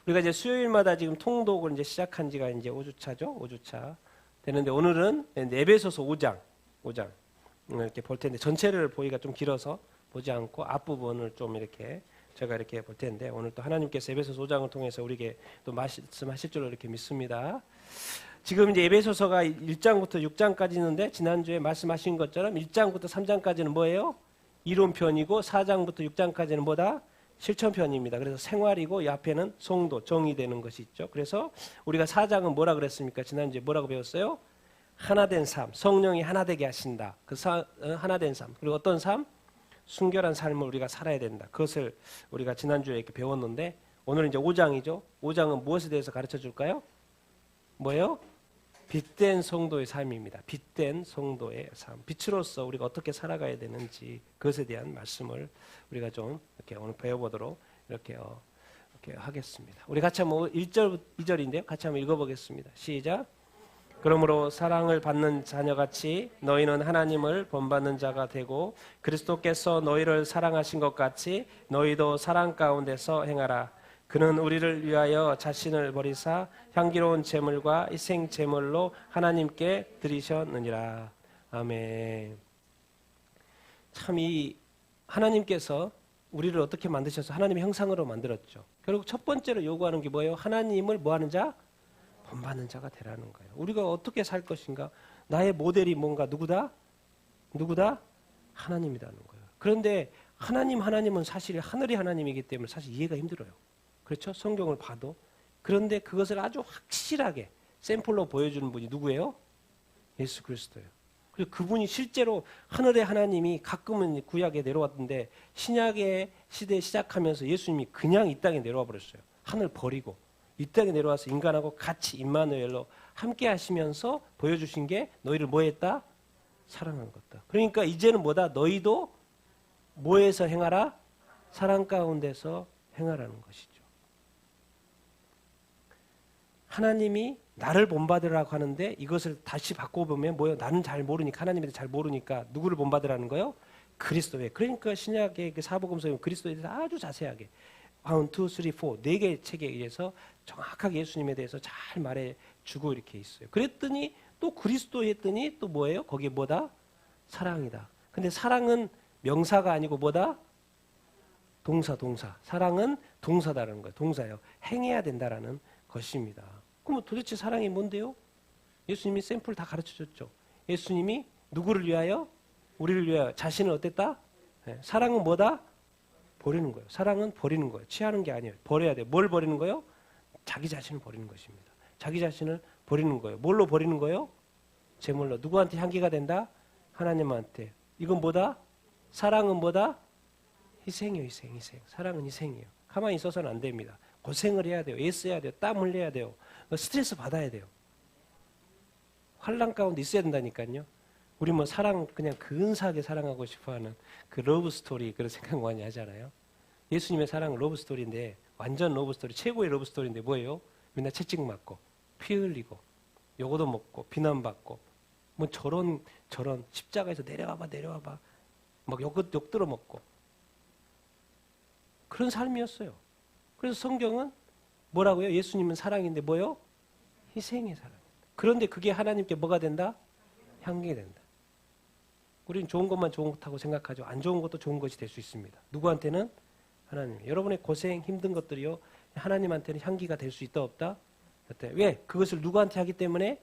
우리가 이제 수요일마다 지금 통독을 이제 시작한 지가 이제 5주차죠. 5주차 되는데 오늘은 에베소서 5장 이렇게 볼 텐데 전체를 보기가 좀 길어서 보지 않고 앞부분을 좀 이렇게 제가 이렇게 볼 텐데 오늘 또 하나님께서 에베소서 5장을 통해서 우리에게 또 말씀하실 줄로 이렇게 믿습니다. 지금 이제 에베소서가 1장부터 6장까지 있는데 지난주에 말씀하신 것처럼 1장부터 3장까지는 뭐예요? 이론편이고 4장부터 6장까지는 뭐다? 실천편입니다. 그래서 생활이고 이 앞에는 성도, 정의되는 것이 있죠. 그래서 우리가 4장은 뭐라 그랬습니까? 지난주에 뭐라고 배웠어요? 하나된 삶, 성령이 하나되게 하신다. 하나된 삶. 그리고 어떤 삶? 순결한 삶을 우리가 살아야 된다. 그것을 우리가 지난주에 이렇게 배웠는데 오늘은 이제 5장이죠. 5장은 무엇에 대해서 가르쳐 줄까요? 뭐예요? 빛된 성도의 삶입니다. 빛된 성도의 삶. 빛으로서 우리가 어떻게 살아가야 되는지 그것에 대한 말씀을 우리가 좀 이렇게 오늘 배워보도록 이렇게 하겠습니다. 우리 같이 한번 1절, 2절인데요. 같이 한번 읽어보겠습니다. 시작. 그러므로 사랑을 받는 자녀같이 너희는 하나님을 본받는 자가 되고 그리스도께서 너희를 사랑하신 것 같이 너희도 사랑 가운데서 행하라. 그는 우리를 위하여 자신을 버리사 향기로운 제물과 희생 제물로 하나님께 드리셨느니라. 아멘. 참 이 하나님께서 우리를 어떻게 만드셔서 하나님의 형상으로 만들었죠. 결국 첫 번째로 요구하는 게 뭐예요? 하나님을 뭐하는 자? 본받는 자가 되라는 거예요. 우리가 어떻게 살 것인가? 나의 모델이 뭔가 누구다? 하나님이라는 거예요. 그런데 하나님은 사실 하늘의 하나님이기 때문에 사실 이해가 힘들어요. 그렇죠? 성경을 봐도. 그런데 그것을 아주 확실하게 샘플로 보여주는 분이 누구예요? 예수 그리스도예요. 그리고 그분이 실제로 하늘의 하나님이 가끔은 구약에 내려왔는데 신약의 시대 시작하면서 예수님이 그냥 이 땅에 내려와 버렸어요. 하늘 버리고 이 땅에 내려와서 인간하고 같이 임마누엘로 함께 하시면서 보여주신 게 너희를 뭐 했다? 사랑한 것다. 그러니까 이제는 뭐다? 너희도 뭐에서 행하라? 사랑 가운데서 행하라는 것이죠. 하나님이 나를 본받으라고 하는데 이것을 다시 바꿔보면 뭐예요? 나는 잘 모르니까 하나님에 대해 잘 모르니까 누구를 본받으라는 거예요? 그리스도에. 그러니까 신약의 그 사복음서에 그리스도에 대해서 아주 자세하게 1, 2, 3, 4 4개의 책에 의해서 정확하게 예수님에 대해서 잘 말해주고 이렇게 있어요. 그랬더니 또 그리스도 했더니 또 뭐예요? 거기에 뭐다? 사랑이다. 근데 사랑은 명사가 아니고 뭐다? 동사. 사랑은 동사다라는 거예요. 동사예요. 행해야 된다라는 것입니다. 그럼 도대체 사랑이 뭔데요? 예수님이 샘플 다 가르쳐줬죠. 예수님이 누구를 위하여? 우리를 위하여 자신을 어땠다? 네. 사랑은 뭐다? 버리는 거예요. 사랑은 버리는 거예요. 취하는 게 아니에요. 버려야 돼요. 뭘 버리는 거예요? 자기 자신을 버리는 것입니다. 자기 자신을 버리는 거예요. 뭘로 버리는 거예요? 제물로. 누구한테 향기가 된다? 하나님한테. 이건 뭐다? 사랑은 뭐다? 희생이에요. 희생. 사랑은 희생이에요. 가만히 있어서는 안 됩니다. 고생을 해야 돼요. 애써야 돼요. 땀 흘려야 돼요. 스트레스 받아야 돼요. 환난 가운데 있어야 된다니까요. 우리 뭐 사랑 그냥 근사하게 사랑하고 싶어하는 그 러브 스토리 그런 생각 많이 하잖아요. 예수님의 사랑은 러브 스토리인데 완전 러브 스토리 최고의 러브 스토리인데 뭐예요? 맨날 채찍 맞고 피 흘리고 요거도 먹고 비난받고 뭐 저런 십자가에서 내려와봐 막 욕 들어 먹고 그런 삶이었어요. 그래서 성경은 뭐라고요? 예수님은 사랑인데 뭐요? 희생의 사랑. 그런데 그게 하나님께 뭐가 된다? 향기가 된다. 우리는 좋은 것만 좋다고 생각하죠. 안 좋은 것도 좋은 것이 될 수 있습니다. 누구한테는? 하나님. 여러분의 고생, 힘든 것들이요. 하나님한테는 향기가 될 수 있다 없다? 왜? 그것을 누구한테 하기 때문에?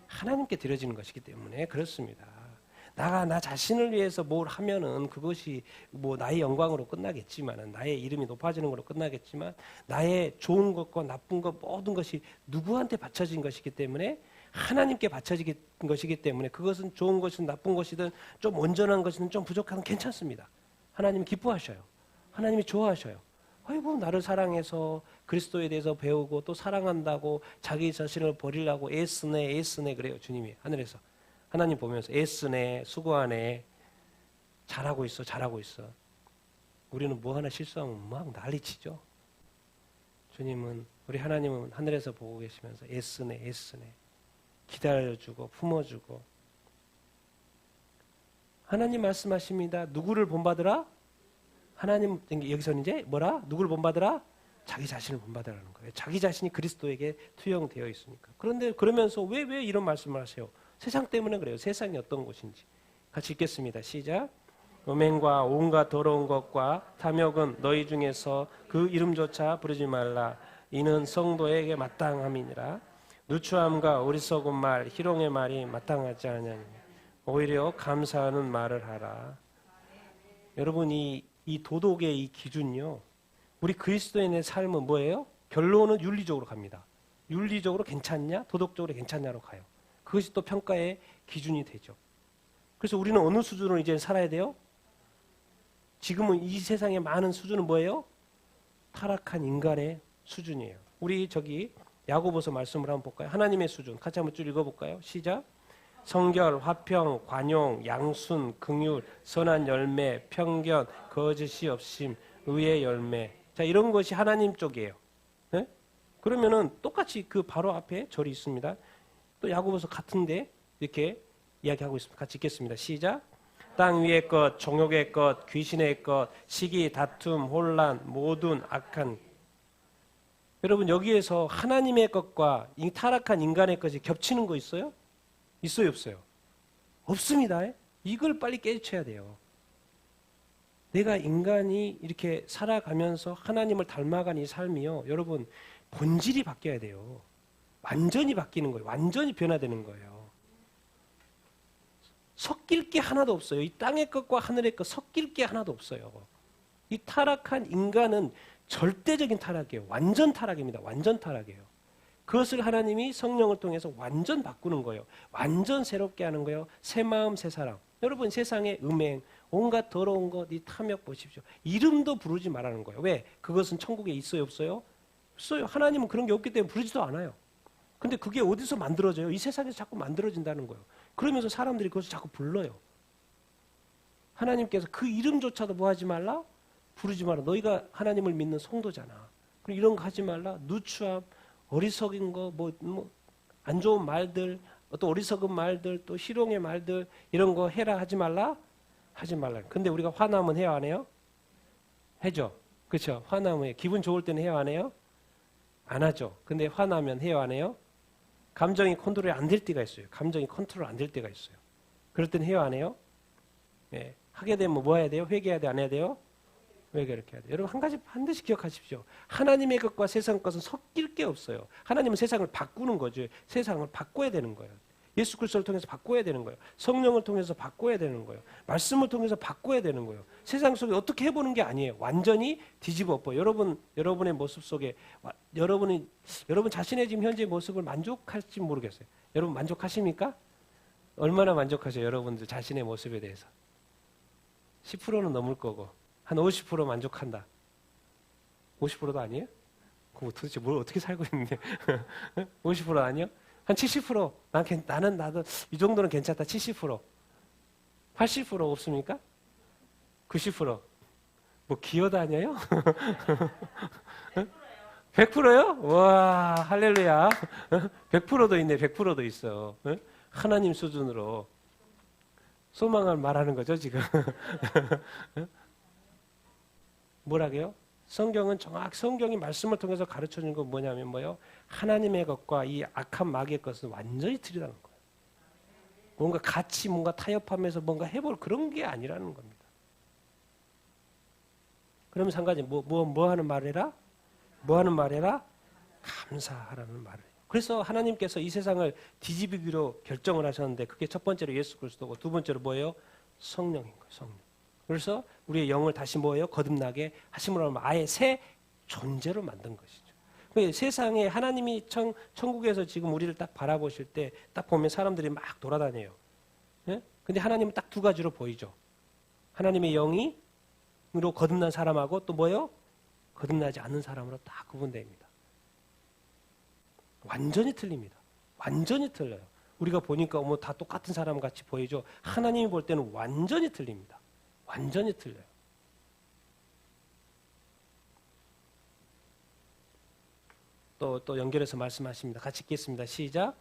하나님께 드려지는 것이기 때문에 그렇습니다. 나 자신을 위해서 뭘 하면은 그것이 뭐 나의 영광으로 끝나겠지만 나의 이름이 높아지는 걸로 끝나겠지만 나의 좋은 것과 나쁜 것 모든 것이 누구한테 바쳐진 것이기 때문에 하나님께 바쳐진 것이기 때문에 그것은 좋은 것이든 나쁜 것이든 좀 온전한 것이든 좀 부족하든 괜찮습니다. 하나님이 기뻐하셔요. 하나님이 좋아하셔요. 아이고 나를 사랑해서 그리스도에 대해서 배우고 또 사랑한다고 자기 자신을 버리려고 애쓰네 그래요. 주님이 하늘에서. 하나님 보면서 애쓰네 수고하네 잘하고 있어. 우리는 뭐 하나 실수하면 막 난리치죠. 주님은 우리 하나님은 하늘에서 보고 계시면서 애쓰네 기다려주고 품어주고 하나님 말씀하십니다. 누구를 본받으라? 하나님 여기서는 이제 뭐라? 누구를 본받으라? 자기 자신을 본받으라는 거예요. 자기 자신이 그리스도에게 투영되어 있으니까. 그런데 그러면서 왜 이런 말씀을 하세요? 세상 때문에 그래요. 세상이 어떤 곳인지. 같이 읽겠습니다. 시작. 음행과 온갖 더러운 것과 탐욕은 너희 중에서 그 이름조차 부르지 말라. 이는 성도에게 마땅함이니라. 누추함과 어리석은 말, 희롱의 말이 마땅하지 않으니 오히려 감사하는 말을 하라. 여러분 이 도덕의 이 기준요. 우리 그리스도인의 삶은 뭐예요? 결론은 윤리적으로 갑니다. 윤리적으로 괜찮냐? 도덕적으로 괜찮냐로 가요. 그것이 또 평가의 기준이 되죠. 그래서 우리는 어느 수준으로 이제 살아야 돼요? 지금은 이 세상의 많은 수준은 뭐예요? 타락한 인간의 수준이에요. 우리 야고보서 말씀을 한번 볼까요? 하나님의 수준 같이 한번 쭉 읽어볼까요? 시작. 성결, 화평, 관용, 양순, 긍휼, 선한 열매, 편견, 거짓이 없심, 의의 열매. 자, 이런 것이 하나님 쪽이에요. 네? 그러면은 똑같이 그 바로 앞에 절이 있습니다. 또 야고보서 같은데 이렇게 이야기하고 있습니다. 같이 읽겠습니다. 시작. 땅 위의 것, 정욕의 것, 귀신의 것, 시기, 다툼, 혼란, 모든 악한. 여러분 여기에서 하나님의 것과 이 타락한 인간의 것이 겹치는 거 있어요? 있어요, 없어요? 없습니다. 이걸 빨리 깨우쳐야 돼요. 내가 인간이 이렇게 살아가면서 하나님을 닮아가는 이 삶이요. 여러분 본질이 바뀌어야 돼요. 완전히 바뀌는 거예요. 완전히 변화되는 거예요. 섞일 게 하나도 없어요. 이 땅의 것과 하늘의 것 섞일 게 하나도 없어요. 이 타락한 인간은 절대적인 타락이에요. 완전 타락입니다. 완전 타락이에요. 그것을 하나님이 성령을 통해서 완전 바꾸는 거예요. 완전 새롭게 하는 거예요. 새 마음, 새 사랑. 여러분 세상의 음행, 온갖 더러운 것, 이 탐욕 보십시오. 이름도 부르지 말라는 거예요. 왜? 그것은 천국에 있어요, 없어요? 없어요. 하나님은 그런 게 없기 때문에 부르지도 않아요. 근데 그게 어디서 만들어져요? 이 세상에서 자꾸 만들어진다는 거예요. 그러면서 사람들이 그것을 자꾸 불러요. 하나님께서 그 이름조차도 뭐 하지 말라? 부르지 마라. 너희가 하나님을 믿는 성도잖아. 그리고 이런 거 하지 말라. 누추함, 어리석은 거, 안 좋은 말들, 또 어리석은 말들, 또 희롱의 말들 이런 거 해라 하지 말라? 하지 말라. 근데 우리가 화나면 해요, 안 해요? 해죠. 그렇죠? 화나면 기분 좋을 때는 해요, 안 해요? 안 하죠. 근데 화나면 해요, 안 해요? 감정이 컨트롤이 안 될 때가 있어요. 감정이 컨트롤 안 될 때가 있어요. 그럴 때는 해요, 안 해요? 예. 하게 되면 뭐 해야 돼요? 회개해야 돼, 안 해야 돼요? 회개 이렇게 해야 돼요. 여러분 한 가지 반드시 기억하십시오. 하나님의 것과 세상 것은 섞일 게 없어요. 하나님은 세상을 바꾸는 거죠. 세상을 바꿔야 되는 거예요. 예수 그리스도를 통해서 바꿔야 되는 거예요. 성령을 통해서 바꿔야 되는 거예요. 말씀을 통해서 바꿔야 되는 거예요. 세상 속에 어떻게 해보는 게 아니에요. 완전히 뒤집어 엎어. 여러분의 모습 속에 여러분 자신의 지금 현재 모습을 만족할지 모르겠어요. 여러분 만족하십니까? 얼마나 만족하세요? 여러분들 자신의 모습에 대해서 10%는 넘을 거고 한 50% 만족한다. 50%도 아니에요? 그럼 도대체 뭘 어떻게 살고 있는데 50% 아니요? 한 70%. 나도 이 정도는 괜찮다. 70%. 80% 없습니까? 90%. 뭐 기어다녀요? 100%요? 와, 할렐루야. 100%도 있네. 100%도 있어. 하나님 수준으로 소망을 말하는 거죠, 지금. 뭐라고요? 성경이 말씀을 통해서 가르쳐 주는 건 뭐냐면 뭐요? 하나님의 것과 이 악한 마귀의 것은 완전히 틀리다는 거예요. 뭔가 같이 뭔가 타협하면서 뭔가 해볼 그런 게 아니라는 겁니다. 그러면서 한 가지 뭐 하는 말 해라? 뭐 하는 말 해라? 감사하라는 말을 해요. 그래서 하나님께서 이 세상을 뒤집기로 결정을 하셨는데 그게 첫 번째로 예수 그리스도고 두 번째로 뭐예요? 성령인 거예요. 성령. 그래서 우리의 영을 다시 뭐예요? 거듭나게 하심으로 하면 아예 새 존재로 만든 것이죠. 세상에 하나님이 천국에서 지금 우리를 딱 바라보실 때 딱 보면 사람들이 막 돌아다녀요. 예? 근데 하나님은 딱 두 가지로 보이죠. 하나님의 영이로 거듭난 사람하고 또 뭐예요? 거듭나지 않는 사람으로 딱 구분됩니다. 완전히 틀립니다. 완전히 틀려요. 우리가 보니까 다 똑같은 사람 같이 보이죠. 하나님이 볼 때는 완전히 틀립니다. 완전히 틀려요. 또 연결해서 말씀하십니다. 같이 읽겠습니다. 시작.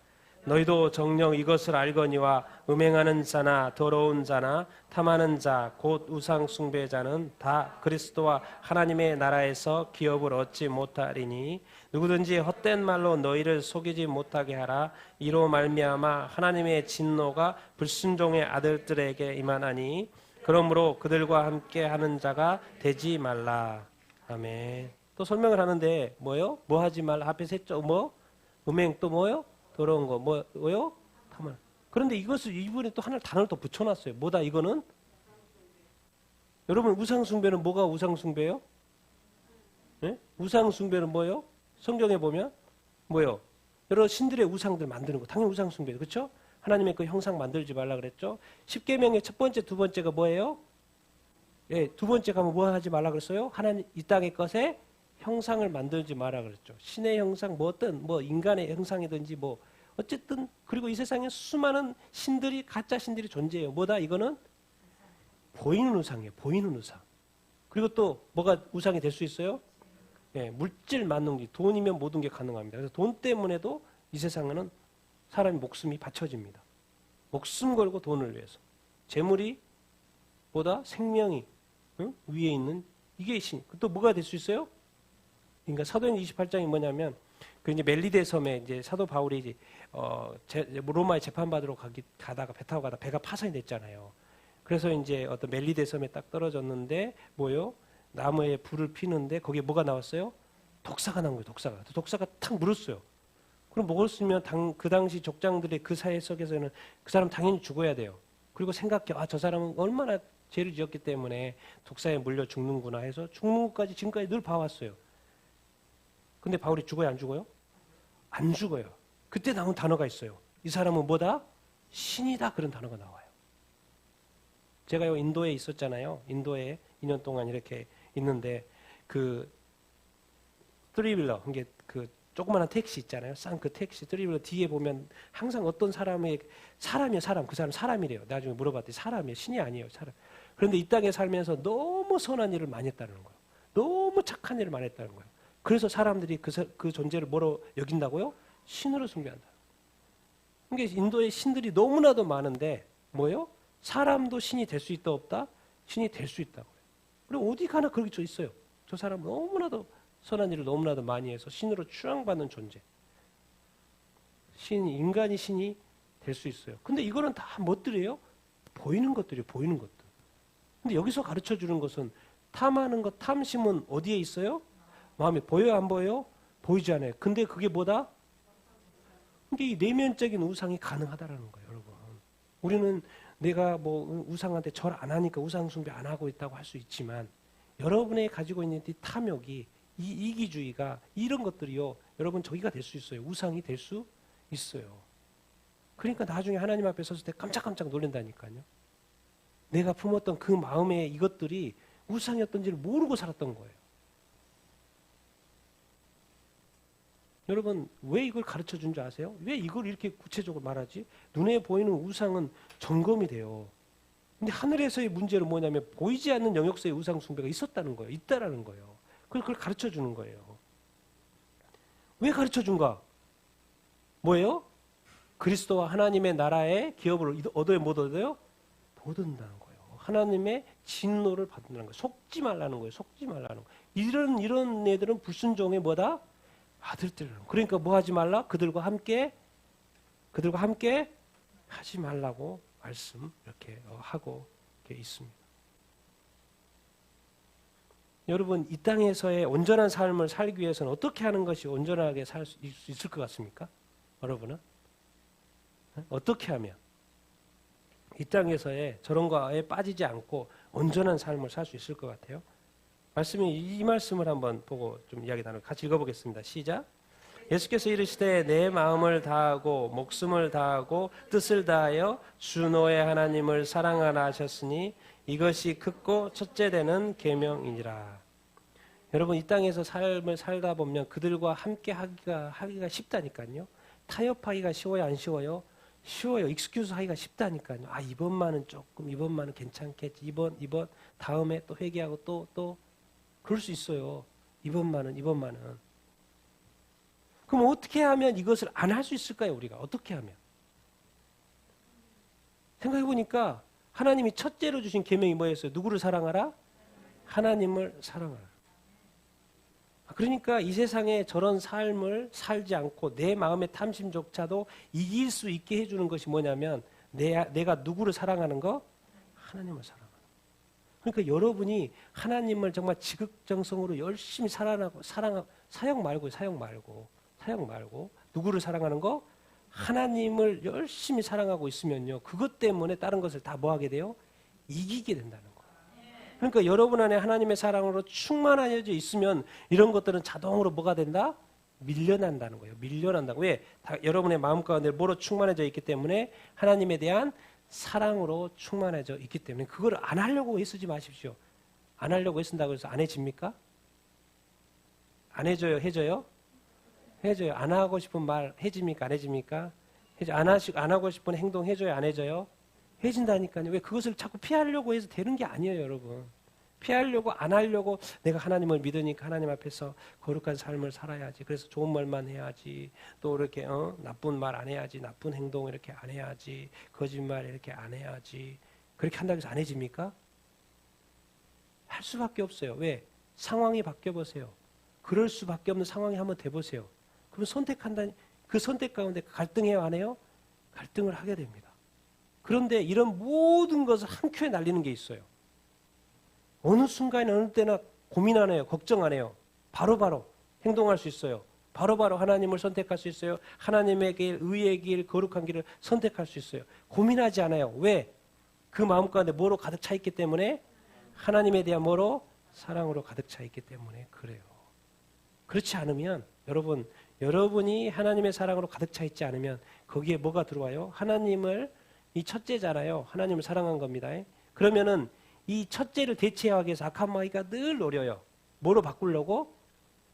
너희도 정녕 이것을 알거니와 음행하는 자나 더러운 자나 탐하는 자 곧 우상 숭배자는 다 그리스도와 하나님의 나라에서 기업을 얻지 못하리니 누구든지 헛된 말로 너희를 속이지 못하게 하라. 이로 말미암아 하나님의 진노가 불순종의 아들들에게 임하나니 그러므로 그들과 함께 하는 자가 되지 말라. 아멘. 또 설명을 하는데 뭐요? 뭐 하지 말라. 앞에서 했죠. 뭐? 음행 또 뭐요? 더러운 거 뭐요? 탐을. 그런데 이것을 이분이 또 하나 단어를 더 붙여놨어요. 뭐다 이거는? 여러분 우상숭배는 뭐가 우상숭배요? 네? 우상숭배는 뭐요? 성경에 보면 뭐요? 여러 신들의 우상들 만드는 거 당연히 우상숭배죠. 그렇죠? 하나님의 그 형상 만들지 말라 그랬죠. 십계명의 첫 번째, 두 번째가 뭐예요? 예, 두 번째가 뭐 하지 말라 그랬어요? 하나님 이 땅의 것에 형상을 만들지 마라 그랬죠. 신의 형상 뭐든 뭐 인간의 형상이든지 뭐 어쨌든 그리고 이 세상에 수많은 신들이 가짜 신들이 존재해요. 뭐다 이거는 보이는 우상이에요. 보이는 우상. 그리고 또 뭐가 우상이 될 수 있어요? 예, 물질 만능지 돈이면 모든 게 가능합니다. 그래서 돈 때문에도 이 세상에는 사람의 목숨이 바쳐집니다. 목숨 걸고 돈을 위해서 재물이 보다 생명이 위에 있는 이게 신. 또 뭐가 될 수 있어요? 그러니까 사도행 28장이 뭐냐면 그 이제 멜리데 섬에 이제 사도 바울이 이제 로마에 재판 받으러 가다가 배 타고 가다 배가 파손이 됐잖아요. 그래서 이제 어떤 멜리데 섬에 딱 떨어졌는데 뭐요? 나무에 불을 피는데 거기에 뭐가 나왔어요? 독사가 나온 거예요. 독사가 탁 물었어요. 그럼 먹었으면 그 당시 족장들의 그 사회 속에서는 그 사람 당연히 죽어야 돼요. 그리고 생각해 저 사람은 얼마나 죄를 지었기 때문에 독사에 물려 죽는구나 해서 죽는 것까지 지금까지 늘 봐왔어요. 근데 바울이 죽어요, 안 죽어요? 안 죽어요. 그때 나온 단어가 있어요. 이 사람은 뭐다? 신이다. 그런 단어가 나와요. 제가요, 인도에 있었잖아요. 인도에 2년 동안 이렇게 있는데, 그, 트리빌러, 이게 그 조그마한 택시 있잖아요. 싼 그 택시, 트리빌러 뒤에 보면 항상 어떤 사람이에요. 그 사람 사람이래요. 나중에 물어봤더니 사람이에요. 신이 아니에요, 사람. 그런데 이 땅에 살면서 너무 선한 일을 많이 했다는 거예요. 너무 착한 일을 많이 했다는 거예요. 그래서 사람들이 그 존재를 뭐로 여긴다고요? 신으로 숭배한다. 그러니까 인도에 신들이 너무나도 많은데 뭐예요? 사람도 신이 될 수 있다 없다? 신이 될 수 있다고요. 그리고 어디 가나 그렇게 저 있어요. 저 사람은 너무나도 선한 일을 너무나도 많이 해서 신으로 추앙받는 존재. 인간이 신이 될 수 있어요. 근데 이거는 다 뭐들이에요? 보이는 것들이에요. 보이는 것들. 근데 여기서 가르쳐 주는 것은 탐하는 것, 탐심은 어디에 있어요? 마음에 보여요, 안 보여요? 보이지 않아요. 근데 그게 뭐다? 이게 이 내면적인 우상이 가능하다라는 거예요, 여러분. 우리는 내가 뭐 우상한테 절 안 하니까 우상 숭배 안 하고 있다고 할 수 있지만 여러분이 가지고 있는 이 탐욕이 이 이기주의가 이런 것들이요, 여러분 저기가 될 수 있어요. 우상이 될 수 있어요. 그러니까 나중에 하나님 앞에 섰을 때 깜짝깜짝 놀란다니까요. 내가 품었던 그 마음의 이것들이 우상이었던지를 모르고 살았던 거예요. 여러분 왜 이걸 가르쳐 준 줄 아세요? 왜 이걸 이렇게 구체적으로 말하지? 눈에 보이는 우상은 점검이 돼요. 근데 하늘에서의 문제는 뭐냐면 보이지 않는 영역서의 우상 숭배가 있었다는 거예요. 있다라는 거예요. 그걸 가르쳐 주는 거예요. 왜 가르쳐 준가? 뭐예요? 그리스도와 하나님의 나라의 기업을 얻어요, 못 얻어요? 못 얻는다는 거예요. 하나님의 진노를 받는다는 거예요. 속지 말라는 거예요. 속지 말라는 거예요. 이런 애들은 불순종의 뭐다? 아들들은. 그러니까 뭐 하지 말라? 그들과 함께 하지 말라고 말씀 이렇게 하고 이렇게 있습니다. 여러분 이 땅에서의 온전한 삶을 살기 위해서는 어떻게 하는 것이 온전하게 살 수 있을 것 같습니까? 여러분은? 어떻게 하면 이 땅에서의 저런 거에 빠지지 않고 온전한 삶을 살 수 있을 것 같아요? 이 말씀을 한번 보고 좀 이야기 나누고 같이 읽어보겠습니다. 시작. 예수께서 이르시되 내 마음을 다하고 목숨을 다하고 뜻을 다하여 주 너의 하나님을 사랑하라 하셨으니 이것이 크고 첫째 되는 계명이니라. 여러분 이 땅에서 삶을 살다 보면 그들과 함께 하기가 쉽다니까요. 타협하기가 쉬워요, 안 쉬워요? 쉬워요. 익스큐즈 하기가 쉽다니까요. 이번만은 조금, 이번만은 괜찮겠지. 이번 다음에 또 회개하고 또 그럴 수 있어요. 이번만은. 그럼 어떻게 하면 이것을 안 할 수 있을까요? 우리가 어떻게 하면? 생각해 보니까 하나님이 첫째로 주신 계명이 뭐였어요? 누구를 사랑하라? 하나님을 사랑하라. 그러니까 이 세상에 저런 삶을 살지 않고 내 마음의 탐심조차도 이길 수 있게 해주는 것이 뭐냐면 내가 누구를 사랑하는 거? 하나님을 사랑하는 거. 그러니까 여러분이 하나님을 정말 지극정성으로 열심히 사랑하고 사형 말고 누구를 사랑하는 거? 하나님을 열심히 사랑하고 있으면요. 그것 때문에 다른 것을 다 뭐 하게 돼요? 이기게 된다는 거예요. 그러니까 여러분 안에 하나님의 사랑으로 충만하여져 있으면 이런 것들은 자동으로 뭐가 된다? 밀려난다는 거예요. 밀려난다고. 왜? 여러분의 마음 가운데 뭐로 충만해져 있기 때문에 하나님에 대한 사랑으로 충만해져 있기 때문에 그걸 안 하려고 애쓰지 마십시오. 안 하려고 애쓴다고 해서 안 해집니까? 안 해줘요? 해줘요? 해줘요. 안 하고 싶은 말 해집니까? 안 해집니까? 안 하고 싶은 행동 해줘요? 안 해줘요? 해진다니까요. 왜 그것을 자꾸 피하려고 해서 되는 게 아니에요, 여러분. 피하려고 안 하려고 내가 하나님을 믿으니까 하나님 앞에서 거룩한 삶을 살아야지. 그래서 좋은 말만 해야지. 또 이렇게 나쁜 말 안 해야지. 나쁜 행동 이렇게 안 해야지. 거짓말 이렇게 안 해야지. 그렇게 한다고 해서 안 해집니까? 할 수밖에 없어요. 왜? 상황이 바뀌어 보세요. 그럴 수밖에 없는 상황이 한번 돼 보세요. 그럼 선택한다니 그 선택 가운데 갈등해요, 안 해요? 갈등을 하게 됩니다. 그런데 이런 모든 것을 한 큐에 날리는 게 있어요. 어느 순간에 어느 때나 고민 안 해요. 걱정 안 해요. 바로바로 행동할 수 있어요. 바로바로 하나님을 선택할 수 있어요. 하나님의 길, 의의 길, 거룩한 길을 선택할 수 있어요. 고민하지 않아요. 왜? 그 마음 가운데 뭐로 가득 차 있기 때문에 하나님에 대한 뭐로? 사랑으로 가득 차 있기 때문에 그래요. 그렇지 않으면 여러분이 하나님의 사랑으로 가득 차 있지 않으면 거기에 뭐가 들어와요? 하나님을 이 첫째잖아요. 하나님을 사랑한 겁니다. 그러면은 이 첫째를 대체하기 위해서 악한 마귀가 늘 노려요. 뭐로 바꾸려고?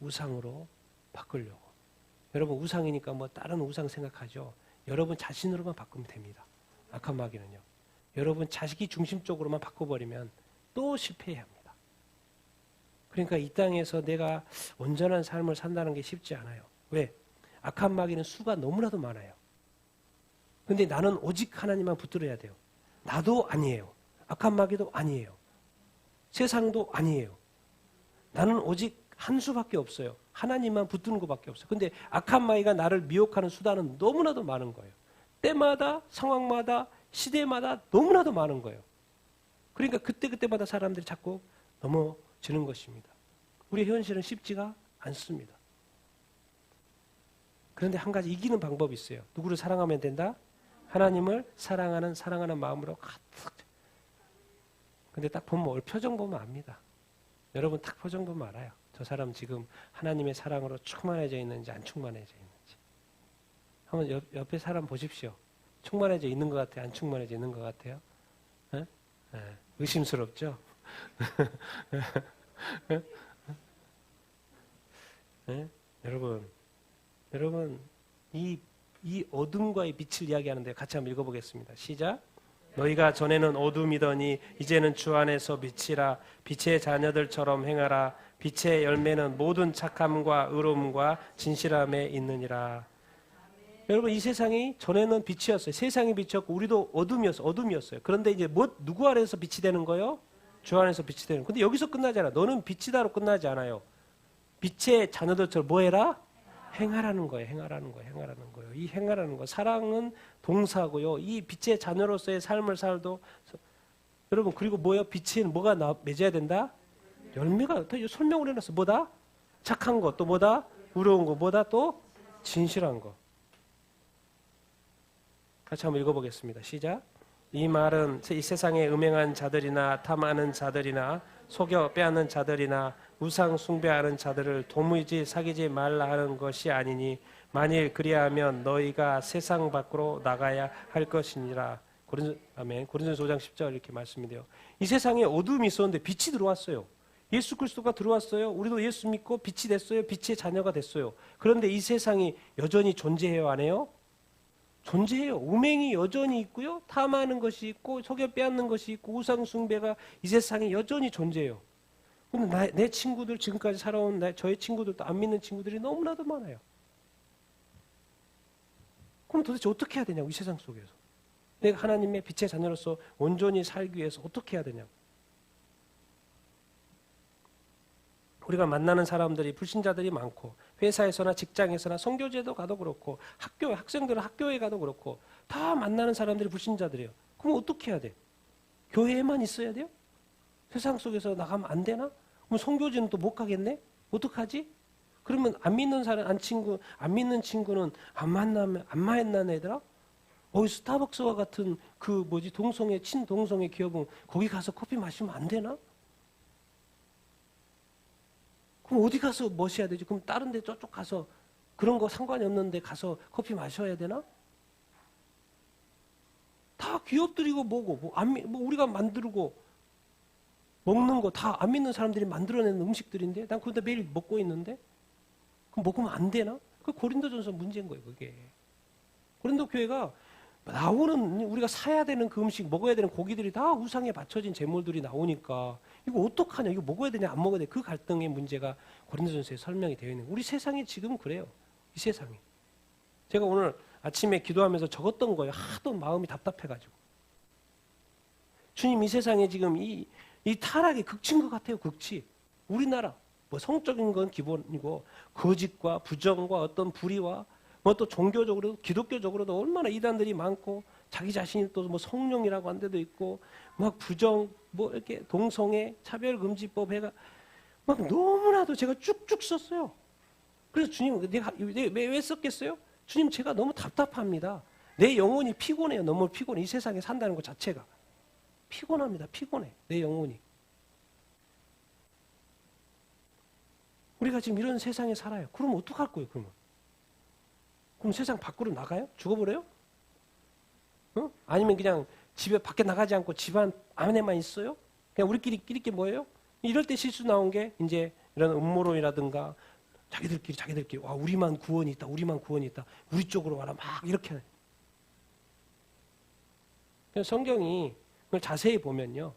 우상으로 바꾸려고. 여러분 우상이니까 뭐 다른 우상 생각하죠. 여러분 자신으로만 바꾸면 됩니다. 악한 마귀는요. 여러분 자식이 중심적으로만 바꿔버리면 또 실패합니다. 그러니까 이 땅에서 내가 온전한 삶을 산다는 게 쉽지 않아요. 왜? 악한 마귀는 수가 너무나도 많아요. 근데 나는 오직 하나님만 붙들어야 돼요. 나도 아니에요. 악한 마귀도 아니에요. 세상도 아니에요. 나는 오직 한 수밖에 없어요. 하나님만 붙드는 것밖에 없어요. 근데 악한 마귀가 나를 미혹하는 수단은 너무나도 많은 거예요. 때마다 상황마다 시대마다 너무나도 많은 거예요. 그러니까 그때마다 사람들이 자꾸 넘어지는 것입니다. 우리 현실은 쉽지가 않습니다. 그런데 한 가지 이기는 방법이 있어요. 누구를 사랑하면 된다? 하나님을 사랑하는 마음으로 가득. 근데 딱 보면 표정 보면 압니다. 여러분 딱 표정 보면 알아요. 저 사람 지금 하나님의 사랑으로 충만해져 있는지 안 충만해져 있는지. 한번 옆에 사람 보십시오. 충만해져 있는 것 같아요? 안 충만해져 있는 것 같아요? 네? 네. 의심스럽죠? 네? 여러분 이 어둠과의 빛을 이야기하는데 같이 한번 읽어보겠습니다. 시작. 너희가 전에는 어둠이더니 이제는 주 안에서 빛이라. 빛의 자녀들처럼 행하라. 빛의 열매는 모든 착함과 의로움과 진실함에 있느니라. 여러분 이 세상이 전에는 빛이었어요. 세상이 빛이었고 우리도 어둠이었어요. 그런데 이제 누구 안에서 빛이 되는 거예요? 주 안에서 빛이 되는 거예요. 근데 여기서 끝나지 않아. 너는 빛이다로 끝나지 않아요. 빛의 자녀들처럼 뭐 해라? 행하라는 거예요. 행하라는 거예요. 이 행하라는 거. 사랑은 동사고요. 이 빛의 자녀로서의 삶을 살도 여러분 그리고 뭐예요? 빛은 뭐가 맺어야 된다? 열매가 설명을 해놨어. 뭐다? 착한 것. 또 뭐다? 의로운 것. 뭐다? 또 진실한 것. 같이 한번 읽어보겠습니다. 시작. 이 말은 이 세상에 음행한 자들이나 탐하는 자들이나 속여 빼앗는 자들이나 우상 숭배하는 자들을 도무지 사귀지 말라 하는 것이 아니니 만일 그리하면 너희가 세상 밖으로 나가야 할 것이니라. 아멘. 고린도전서 5장 10절 이렇게 말씀이돼요. 이 세상에 어둠이 있었는데 빛이 들어왔어요. 예수 그리스도가 들어왔어요. 우리도 예수 믿고 빛이 됐어요. 빛의 자녀가 됐어요. 그런데 이 세상이 여전히 존재해요, 안 해요? 존재해요. 음행이 여전히 있고요. 탐하는 것이 있고 속여 빼앗는 것이 있고 우상 숭배가 이 세상에 여전히 존재해요. 근데 내 친구들 지금까지 살아온 저의 친구들도 안 믿는 친구들이 너무나도 많아요. 그럼 도대체 어떻게 해야 되냐고, 이 세상 속에서. 내가 하나님의 빛의 자녀로서 온전히 살기 위해서 어떻게 해야 되냐고. 우리가 만나는 사람들이 불신자들이 많고, 회사에서나 직장에서나 선교제도 가도 그렇고, 학생들은 학교에 가도 그렇고, 다 만나는 사람들이 불신자들이에요. 그럼 어떻게 해야 돼? 교회에만 있어야 돼요? 세상 속에서 나가면 안 되나? 그럼 선교지는 또 못 가겠네? 어떡하지? 그러면 안 믿는 사람, 안 믿는 친구는 안 만나는 애들아? 스타벅스와 같은 친동성애 기업은 거기 가서 커피 마시면 안 되나? 그럼 어디 가서 마셔야 되지? 그럼 다른 데 저쪽 가서 그런 거 상관이 없는데 가서 커피 마셔야 되나? 다 기업들이고 뭐고, 우리가 만들고 먹는 거 다 안 믿는 사람들이 만들어내는 음식들인데, 난 그런데 매일 먹고 있는데, 그럼 먹으면 안 되나? 그 고린도전서 문제인 거예요, 그게. 고린도 교회가 우리가 사야 되는 그 음식, 먹어야 되는 고기들이 다 우상에 바쳐진 제물들이 나오니까, 이거 어떡하냐, 이거 먹어야 되냐, 안 먹어야 되냐, 그 갈등의 문제가 고린도전서에 설명이 되어 있는 거예요. 우리 세상이 지금 그래요, 이 세상이. 제가 오늘 아침에 기도하면서 적었던 거예요. 하도 마음이 답답해가지고. 주님, 이 세상에 지금 이 타락이 극치인 것 같아요, 극치. 우리나라, 성적인 건 기본이고, 거짓과 부정과 어떤 불의와, 또 종교적으로도, 기독교적으로도 얼마나 이단들이 많고, 자기 자신이 또 성령이라고 한 데도 있고, 부정, 이렇게 동성애, 차별금지법 해가, 너무나도 제가 쭉쭉 썼어요. 그래서 주님, 왜 썼겠어요? 주님, 제가 너무 답답합니다. 내 영혼이 피곤해요. 너무 피곤해. 이 세상에 산다는 것 자체가. 피곤합니다. 피곤해. 내 영혼이. 우리가 지금 이런 세상에 살아요. 그럼 어떡할 거예요, 그러면? 그럼 세상 밖으로 나가요? 죽어버려요? 아니면 그냥 집에 밖에 나가지 않고 집안 안에만 있어요? 그냥 우리끼리 뭐예요? 이럴 때 실수 나온 게 이제 이런 음모론이라든가 자기들끼리 우리만 구원이 있다. 우리 쪽으로 와라. 막 이렇게. 성경이 그걸 자세히 보면요.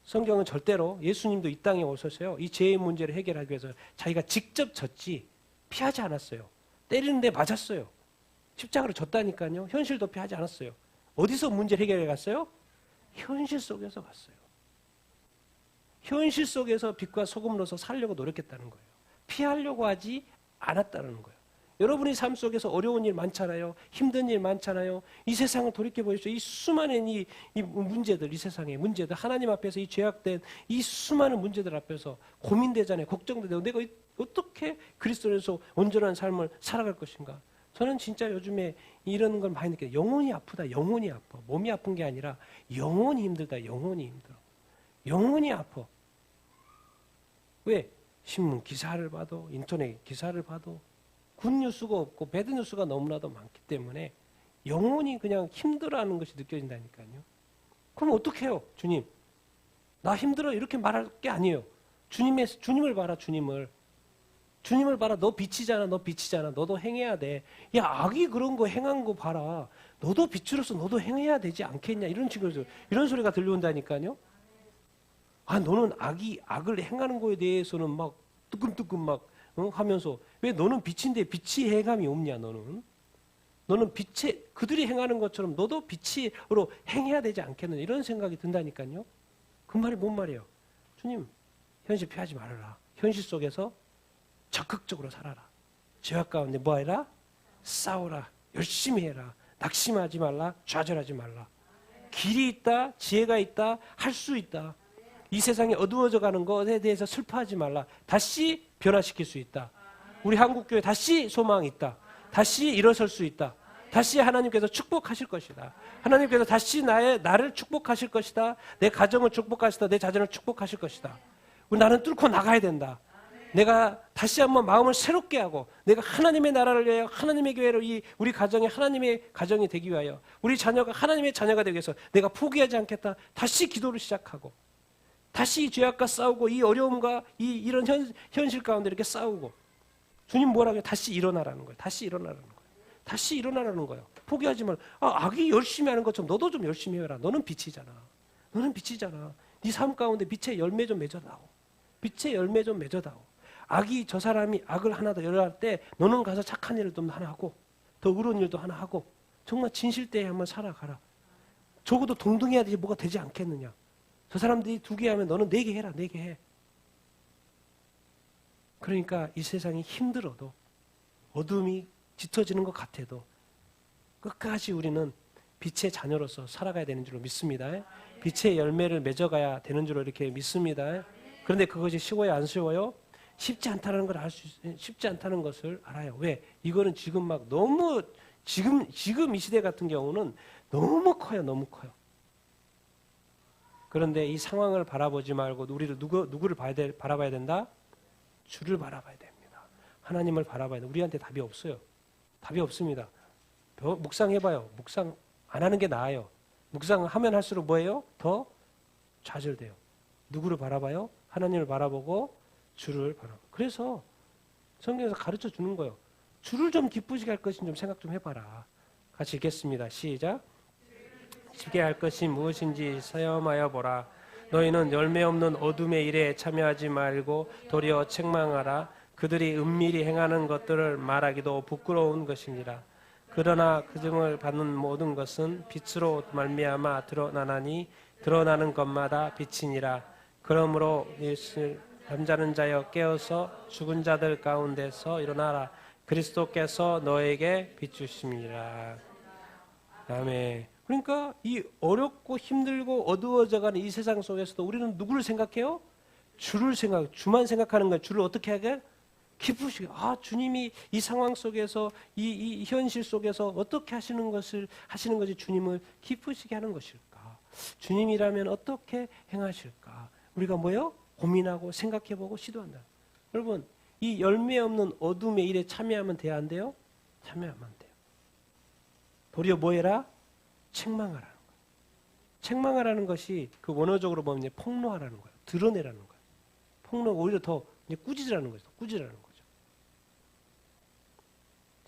성경은 절대로 예수님도 이 땅에 오셔서요. 이 죄의 문제를 해결하기 위해서 자기가 직접 졌지 피하지 않았어요. 때리는데 맞았어요. 십자가로 졌다니까요. 현실도 피하지 않았어요. 어디서 문제를 해결해 갔어요? 현실 속에서 갔어요. 현실 속에서 빛과 소금으로서 살려고 노력했다는 거예요. 피하려고 하지 않았다는 거예요. 여러분의 삶 속에서 어려운 일 많잖아요. 힘든 일 많잖아요. 이 세상을 돌이켜보십시오. 이 수많은 이 문제들, 이 세상의 문제들, 하나님 앞에서 이 죄악된 이 수많은 문제들 앞에서 고민되잖아요. 걱정되고 내가 어떻게 그리스도에서 온전한 삶을 살아갈 것인가. 저는 진짜 요즘에 이런 걸 많이 느껴요. 영혼이 아프다. 영혼이 아파. 몸이 아픈 게 아니라 영혼이 힘들다. 영혼이 힘들어. 영혼이 아파. 왜? 신문 기사를 봐도 인터넷 기사를 봐도 굿뉴스가 없고 배드뉴스가 너무나도 많기 때문에 영혼이 그냥 힘들어하는 것이 느껴진다니까요. 그럼 어떻게 해요? 주님, 나 힘들어 이렇게 말할 게 아니에요. 주님을 봐라. 주님을 봐라. 너 빛이잖아. 너도 행해야 돼. 야, 악이 그런 거 행한 거 봐라. 너도 빛으로서 너도 행해야 되지 않겠냐. 이런 소리가 들려온다니까요. 너는 악을 행하는 거에 대해서는 막 뜨끔뜨끔 하면서 왜 너는 빛인데 빛이 행함이 없냐. 너는 그들이 행하는 것처럼 너도 빛으로 행해야 되지 않겠느냐. 이런 생각이 든다니까요. 그 말이 뭔 말이에요? 주님, 현실 피하지 말아라. 현실 속에서 적극적으로 살아라. 죄악 가운데 뭐해라? 싸우라. 열심히 해라. 낙심하지 말라. 좌절하지 말라. 길이 있다. 지혜가 있다. 할 수 있다. 이 세상이 어두워져 가는 것에 대해서 슬퍼하지 말라. 다시 변화시킬 수 있다. 우리 한국교회 다시 소망이 있다. 다시 일어설 수 있다. 다시 하나님께서 축복하실 것이다. 하나님께서 다시 나를 축복하실 것이다. 내 가정을 축복하실 것이다. 내 자녀를 축복하실 것이다. 나는 뚫고 나가야 된다. 내가 다시 한번 마음을 새롭게 하고 내가 하나님의 나라를 위하여 하나님의 교회를 우리 가정이 하나님의 가정이 되기 위하여 우리 자녀가 하나님의 자녀가 되기 위해서 내가 포기하지 않겠다. 다시 기도를 시작하고 다시 죄악과 싸우고 이 어려움과 이런 현실 가운데 이렇게 싸우고 주님 뭐라고 해요? 다시 일어나라는 거예요. 다시 일어나라는 거예요. 포기하지 말고 악이 열심히 하는 것처럼 너도 좀 열심히 해라. 너는 빛이잖아. 네 삶 가운데 빛의 열매 좀 맺어다오. 저 사람이 악을 하나 더 열할 때 너는 가서 착한 일을 좀 하나 하고 더 의로운 일도 하나 하고 정말 진실되게 한번 살아가라. 적어도 동등해야 되지 뭐가 되지 않겠느냐. 저 사람들이 2개 하면 너는 4개 해라. 4개 해. 그러니까 이 세상이 힘들어도 어둠이 짙어지는 것 같아도 끝까지 우리는 빛의 자녀로서 살아가야 되는 줄로 믿습니다. 빛의 열매를 맺어가야 되는 줄로 이렇게 믿습니다. 그런데 그것이 쉬워요? 안 쉬워요? 쉽지 않다는 걸 쉽지 않다는 것을 알아요. 왜? 이거는 지금 막 너무 지금 이 시대 같은 경우는 너무 커요. 너무 커요. 그런데 이 상황을 바라보지 말고 우리를 누구를 바라봐야 된다? 주를 바라봐야 됩니다. 하나님을 바라봐야 돼요. 우리한테 답이 없어요. 답이 없습니다. 묵상해봐요. 묵상 안 하는 게 나아요. 묵상하면 할수록 뭐예요? 더 좌절돼요. 누구를 바라봐요? 하나님을 바라보고 주를 바라봐. 그래서 성경에서 가르쳐 주는 거예요. 주를 좀 기쁘시게 할 것인 좀 생각 좀 해봐라. 같이 읽겠습니다. 시작. 기쁘게 할 것이 무엇인지 시험하여 보라. 너희는 열매 없는 어둠의 일에 참여하지 말고 도리어 책망하라. 그들이 은밀히 행하는 것들을 말하기도 부끄러운 것이니라. 그러나 그 증을 받는 모든 것은 빛으로 말미암아 드러나나니 드러나는 것마다 빛이니라. 그러므로 잠자는 자여 깨어서 죽은 자들 가운데서 일어나라. 그리스도께서 너에게 비추심이라. 아멘. 그러니까 이 어렵고 힘들고 어두워져가는 이 세상 속에서도 우리는 누구를 생각해요? 주만 생각하는 거예요. 주를 어떻게 하게? 기쁘시게. 주님이 이 상황 속에서 이 현실 속에서 어떻게 하시는 것이 주님을 기쁘시게 하는 것일까? 주님이라면 어떻게 행하실까? 우리가 뭐요? 고민하고 생각해보고 시도한다. 여러분, 이 열매 없는 어둠의 일에 참여하면 돼야 안 돼요? 참여하면 안 돼요. 도리어 뭐 해라? 책망하라는 거예요. 책망하라는 것이 그 원어적으로 보면 이제 폭로하라는 거예요. 드러내라는 거예요. 폭로 오히려 더 이제 꾸짖으라는 거죠. 꾸짖으라는 거죠.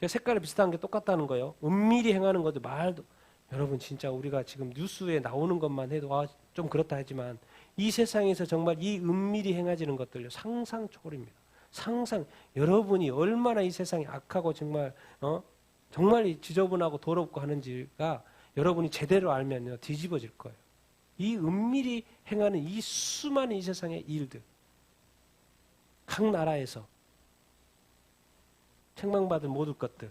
제가 색깔이 비슷한 게 똑같다는 거예요. 은밀히 행하는 것도 말도 여러분 진짜 우리가 지금 뉴스에 나오는 것만 해도 좀 그렇다 하지만 이 세상에서 정말 이 은밀히 행해지는 것들요 상상 초월입니다. 상상 여러분이 얼마나 이 세상이 악하고 정말 정말 지저분하고 더럽고 하는지가 여러분이 제대로 알면요 뒤집어질 거예요. 이 은밀히 행하는 이 수많은 이 세상의 일들 각 나라에서 책망받을 모든 것들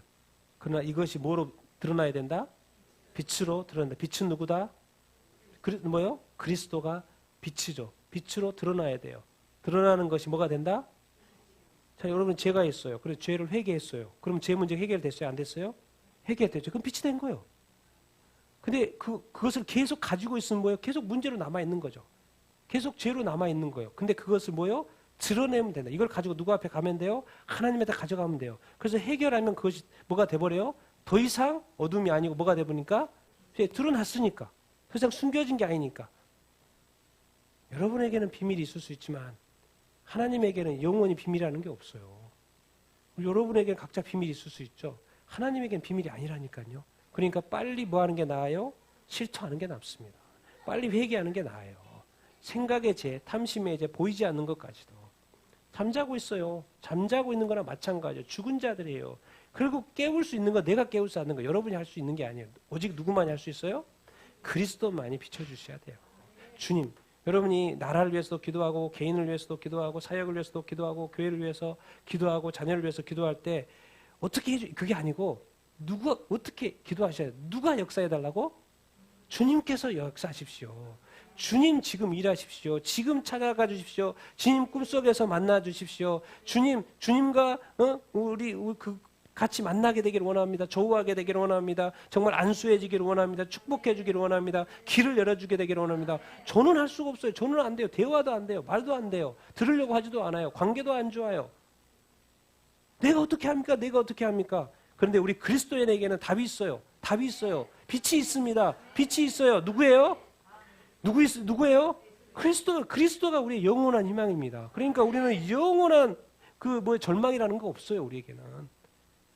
그러나 이것이 뭐로 드러나야 된다? 빛으로 드러난다. 빛은 누구다? 뭐요? 그리스도가 빛이죠. 빛으로 드러나야 돼요. 드러나는 것이 뭐가 된다? 자, 여러분 죄가 있어요. 그래서 죄를 회개했어요. 그럼 죄 문제 해결됐어요? 안 됐어요? 해결됐죠. 그럼 빛이 된 거예요. 근데 그것을 계속 가지고 있으면 뭐예요? 계속 문제로 남아있는 거죠. 계속 죄로 남아있는 거예요. 근데 그것을 뭐예요? 드러내면 된다. 이걸 가지고 누구 앞에 가면 돼요? 하나님한테 가져가면 돼요. 그래서 해결하면 그것이 뭐가 돼버려요? 더 이상 어둠이 아니고 뭐가 돼버리니까? 드러났으니까. 더 이상 숨겨진 게 아니니까. 여러분에게는 비밀이 있을 수 있지만 하나님에게는 영원히 비밀이라는 게 없어요. 여러분에게는 각자 비밀이 있을 수 있죠. 하나님에게는 비밀이 아니라니까요. 그러니까 빨리 뭐 하는 게 나아요? 실토하는 게 낫습니다. 빨리 회개하는 게 나아요. 생각의 죄, 탐심의 죄, 보이지 않는 것까지도. 잠자고 있어요. 잠자고 있는 거나 마찬가지예요. 죽은 자들이에요. 그리고 깨울 수 있는 거 내가 깨울 수 있는 거 여러분이 할 수 있는 게 아니에요. 오직 누구만이 할 수 있어요? 그리스도만이 비춰주셔야 돼요. 주님, 여러분이 나라를 위해서도 기도하고 개인을 위해서도 기도하고 사역을 위해서도 기도하고 교회를 위해서 기도하고 자녀를 위해서 기도할 때 어떻게 해줘? 그게 아니고 누가 어떻게 기도하셔야 돼요? 누가 역사해달라고? 주님께서 역사하십시오. 주님 지금 일하십시오. 지금 찾아가 주십시오. 주님 꿈속에서 만나 주십시오. 주님과 우리 같이 만나게 되기를 원합니다. 조우하게 되기를 원합니다. 정말 안수해지기를 원합니다. 축복해주기를 원합니다. 길을 열어주게 되기를 원합니다. 저는 할 수가 없어요. 저는 안 돼요. 대화도 안 돼요. 말도 안 돼요. 들으려고 하지도 않아요. 관계도 안 좋아요. 내가 어떻게 합니까? 내가 어떻게 합니까? 그런데 우리 그리스도인에게는 답이 있어요. 답이 있어요. 빛이 있습니다. 빛이 있어요. 누구예요? 누구예요? 그리스도가 우리의 영원한 희망입니다. 그러니까 우리는 영원한 절망이라는 거 없어요. 우리에게는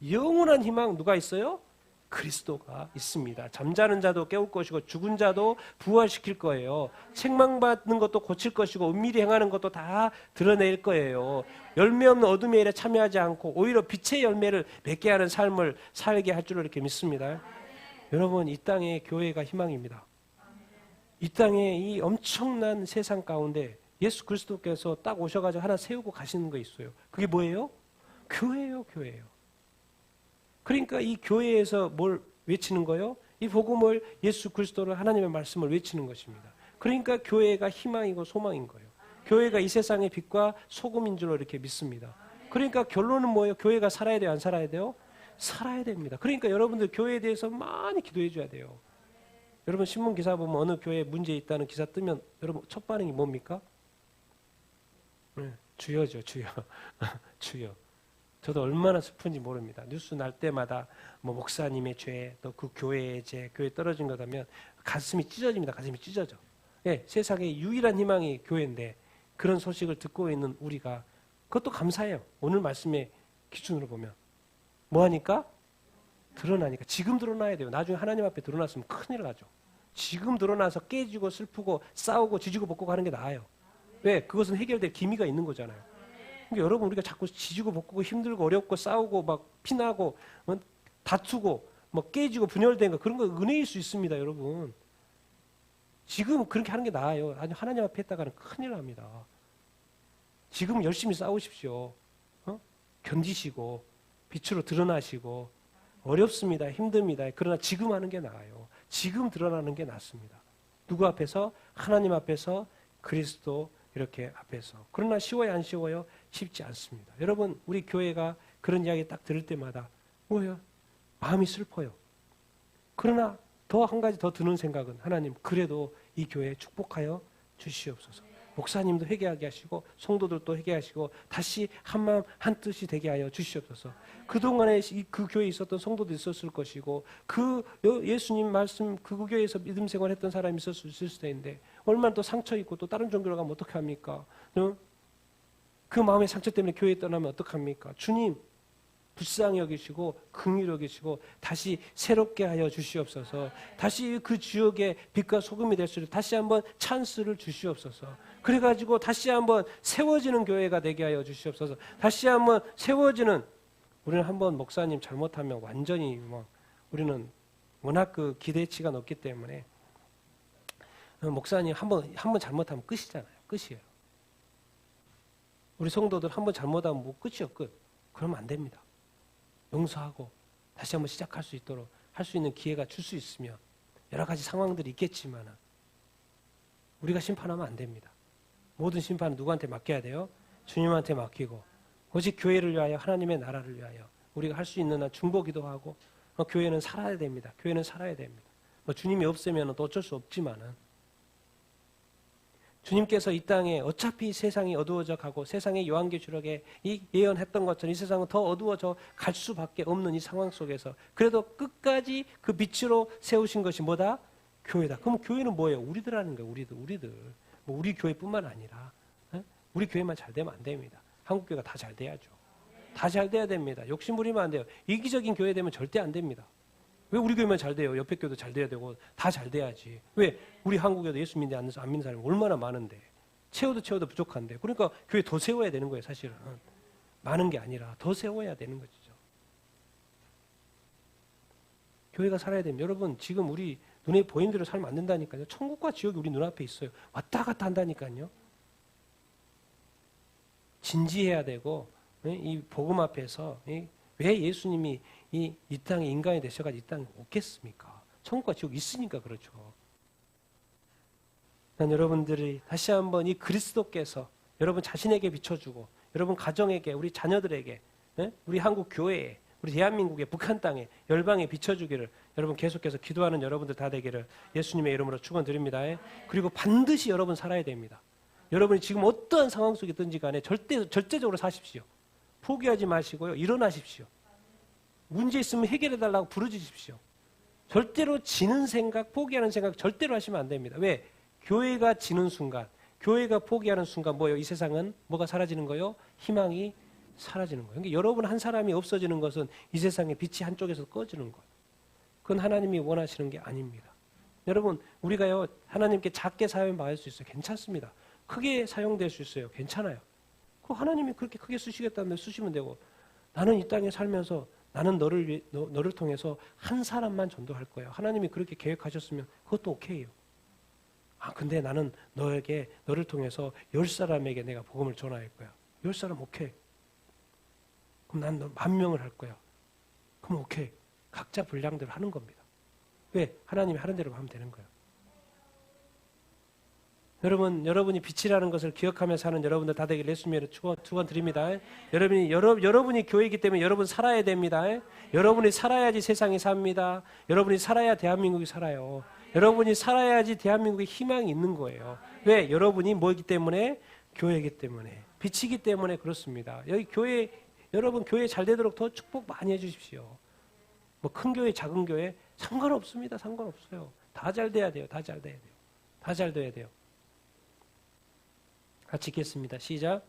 영원한 희망 누가 있어요? 그리스도가 있습니다. 잠자는 자도 깨울 것이고 죽은 자도 부활시킬 거예요. 책망받는 것도 고칠 것이고 은밀히 행하는 것도 다 드러낼 거예요. 열매 없는 어둠의 일에 참여하지 않고 오히려 빛의 열매를 맺게 하는 삶을 살게 할 줄로 이렇게 믿습니다. 여러분, 이 땅에 교회가 희망입니다. 이 땅에 이 엄청난 세상 가운데 예수 그리스도께서 딱 오셔가지고 하나 세우고 가시는 거 있어요. 그게 뭐예요? 교회예요, 교회예요. 그러니까 이 교회에서 뭘 외치는 거예요? 이 복음을, 예수 그리스도를, 하나님의 말씀을 외치는 것입니다. 그러니까 교회가 희망이고 소망인 거예요. 교회가 이 세상의 빛과 소금인 줄로 이렇게 믿습니다. 그러니까 결론은 뭐예요? 교회가 살아야 돼요, 안 살아야 돼요? 살아야 됩니다. 그러니까 여러분들 교회에 대해서 많이 기도해 줘야 돼요. 여러분 신문 기사 보면 어느 교회에 문제 있다는 기사 뜨면 여러분 첫 반응이 뭡니까? 네, 주여죠, 주여. 주여. 저도 얼마나 슬픈지 모릅니다. 뉴스 날 때마다 뭐 목사님의 죄, 또 그 교회의 죄, 교회 떨어진 것 하면 가슴이 찢어집니다. 가슴이 찢어져. 예, 세상의 유일한 희망이 교회인데 그런 소식을 듣고 있는 우리가 그것도 감사해요. 오늘 말씀의 기준으로 보면. 뭐 하니까? 드러나니까. 지금 드러나야 돼요. 나중에 하나님 앞에 드러났으면 큰일 나죠. 지금 드러나서 깨지고 슬프고 싸우고 지지고 볶고 가는 게 나아요. 왜? 그것은 해결될 기미가 있는 거잖아요. 그러니까 여러분 우리가 자꾸 지지고 볶고 힘들고 어렵고 싸우고 막 피나고 다투고 뭐 깨지고 분열된 거 그런 거 은혜일 수 있습니다, 여러분. 지금 그렇게 하는 게 나아요. 아니 하나님 앞에 했다가는 큰일 납니다. 지금 열심히 싸우십시오. 견디시고 빛으로 드러나시고 어렵습니다. 힘듭니다. 그러나 지금 하는 게 나아요. 지금 드러나는 게 낫습니다. 누구 앞에서? 하나님 앞에서, 그리스도 이렇게 앞에서. 그러나 쉬워요, 안 쉬워요? 쉽지 않습니다. 여러분 우리 교회가 그런 이야기 딱 들을 때마다 뭐예요? 마음이 슬퍼요. 그러나 더 한 가지 더 드는 생각은 하나님 그래도 이 교회 축복하여 주시옵소서. 목사님도 회개하게 하시고 성도들도 회개하시고 다시 한 마음 한 뜻이 되게 하여 주시옵소서. 그동안에 그 교회에 있었던 성도도 있었을 것이고 그 예수님 말씀 그 교회에서 믿음 생활했던 사람이 있을 수도 있는데 얼마나 또 상처 있고 또 다른 종교로 가면 어떡합니까? 그 마음의 상처 때문에 교회에 떠나면 어떡합니까? 주님 불쌍히 여기시고 긍휼히 여기시고 다시 새롭게 하여 주시옵소서. 다시 그 지역의 빛과 소금이 될 수 있도록 다시 한번 찬스를 주시옵소서. 그래가지고 다시 한번 세워지는 교회가 되게 하여 주시옵소서. 다시 한번 세워지는, 우리는 한번 목사님 잘못하면 완전히 우리는 워낙 그 기대치가 높기 때문에 목사님 한번 잘못하면 끝이잖아요. 끝이에요. 우리 성도들 한번 잘못하면 뭐 끝이요, 끝. 그러면 안 됩니다. 용서하고 다시 한번 시작할 수 있도록 할 수 있는 기회가 줄 수 있으면 여러 가지 상황들이 있겠지만 우리가 심판하면 안 됩니다. 모든 심판은 누구한테 맡겨야 돼요? 주님한테 맡기고 오직 교회를 위하여 하나님의 나라를 위하여 우리가 할 수 있는 한 중보기도 하고 교회는 살아야 됩니다. 교회는 살아야 됩니다. 주님이 없으면 또 어쩔 수 없지만은 주님께서 이 땅에 어차피 세상이 어두워져 가고 세상의 요한계시록에 이 예언했던 것처럼 이 세상은 더 어두워져 갈 수밖에 없는 이 상황 속에서 그래도 끝까지 그 빛으로 세우신 것이 뭐다? 교회다. 그럼 교회는 뭐예요? 우리들 하는 거예요. 우리들. 뭐 우리 교회뿐만 아니라 우리 교회만 잘 되면 안 됩니다. 한국 교회가 다 잘 돼야죠. 다 잘 돼야 됩니다. 욕심 부리면 안 돼요. 이기적인 교회 되면 절대 안 됩니다. 왜 우리 교회만 잘 돼요? 옆에 교회도 잘 돼야 되고 다 잘 돼야지. 왜? 우리 한국에도 예수 믿는 안 믿는 사람이 얼마나 많은데 채워도 부족한데 그러니까 교회 더 세워야 되는 거예요. 사실은 많은 게 아니라 더 세워야 되는 거죠. 교회가 살아야 됩니다. 여러분 지금 우리 눈에 보이는 대로 살면 안 된다니까요. 천국과 지옥이 우리 눈앞에 있어요. 왔다 갔다 한다니까요. 진지해야 되고 이 복음 앞에서 왜 예수님이 이 땅에 인간이 되셔가지고 이 땅에 오겠습니까? 천국과 지옥 있으니까 그렇죠. 난 여러분들이 다시 한번 이 그리스도께서 여러분 자신에게 비춰주고 여러분 가정에게 우리 자녀들에게 우리 한국 교회에 우리 대한민국의 북한 땅에 열방에 비춰주기를 여러분 계속해서 기도하는 여러분들 다 되기를 예수님의 이름으로 축원드립니다. 그리고 반드시 여러분 살아야 됩니다. 여러분이 지금 어떠한 상황 속에 있든지 간에 절대적으로 사십시오. 포기하지 마시고요. 일어나십시오. 문제 있으면 해결해달라고 부르짖으십시오. 절대로 지는 생각, 포기하는 생각 절대로 하시면 안 됩니다. 왜? 교회가 지는 순간, 교회가 포기하는 순간 뭐예요? 이 세상은 뭐가 사라지는 거예요? 희망이 사라지는 거예요. 그러니까 여러분 한 사람이 없어지는 것은 이 세상의 빛이 한쪽에서 꺼지는 거예요. 그건 하나님이 원하시는 게 아닙니다. 여러분, 우리가요, 하나님께 작게 사용받을 수 있어요. 괜찮습니다. 크게 사용될 수 있어요. 괜찮아요. 그 하나님이 그렇게 크게 쓰시겠다면 쓰시면 되고, 나는 이 땅에 살면서 나는 너를 통해서 한 사람만 전도할 거예요. 하나님이 그렇게 계획하셨으면 그것도 오케이요. 근데 나는 너를 통해서 10사람에게 내가 복음을 전할 거야. 10사람 오케이. 그럼 난 10,000명을 할 거야. 그럼 오케이. 각자 분량대로 하는 겁니다. 왜? 하나님이 하는 대로 하면 되는 거예요. 여러분이 빛이라는 것을 기억하며 사는 여러분들 다 되기를 예수님의 축원드립니다. 여러분이 교회이기 때문에 여러분 살아야 됩니다. 여러분이 살아야지 세상이 삽니다. 여러분이 살아야 대한민국이 살아요. 여러분이 살아야지 대한민국에 희망이 있는 거예요. 왜? 여러분이 뭐이기 때문에? 교회이기 때문에. 빛이기 때문에 그렇습니다. 여러분 교회 잘 되도록 더 축복 많이 해주십시오. 뭐 큰 교회, 작은 교회 상관없습니다. 상관없어요. 다 잘 돼야 돼요. 다 잘 돼야 돼요. 다 잘 돼야 돼요. 같이 읽겠습니다. 시작.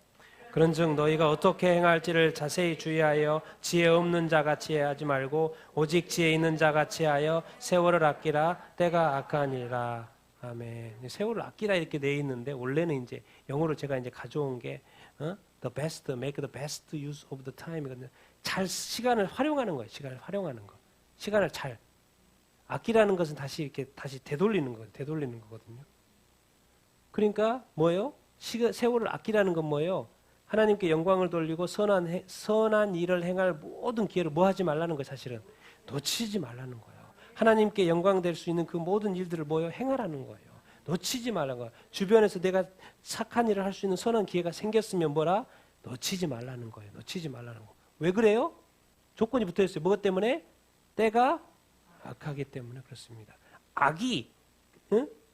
그런즉 너희가 어떻게 행할지를 자세히 주의하여 지혜 없는 자같이 하지 말고 오직 지혜 있는 자같이 하여 세월을 아끼라. 때가 악하니라. 아멘. 세월을 아끼라 이렇게 돼 있는데 원래는 이제 영어로 제가 이제 가져온 게 the best, make the best use of the time이거든요. 잘 시간을 활용하는 거예요. 시간을 활용하는 거. 시간을 잘 아끼라는 것은 다시 되돌리는 거예요. 되돌리는 거거든요. 그러니까 뭐예요? 세월을 아끼라는 건 뭐예요? 하나님께 영광을 돌리고 선한 일을 행할 모든 기회를 뭐 하지 말라는 거예요. 사실은 놓치지 말라는 거예요. 하나님께 영광 될 수 있는 그 모든 일들을 뭐예요? 행하라는 거예요. 놓치지 말라는 거예요. 주변에서 내가 착한 일을 할 수 있는 선한 기회가 생겼으면 뭐라? 놓치지 말라는 거예요. 놓치지 말라는 거. 왜 그래요? 조건이 붙어 있어요. 무엇 때문에? 때가 악하기 때문에 그렇습니다. 악이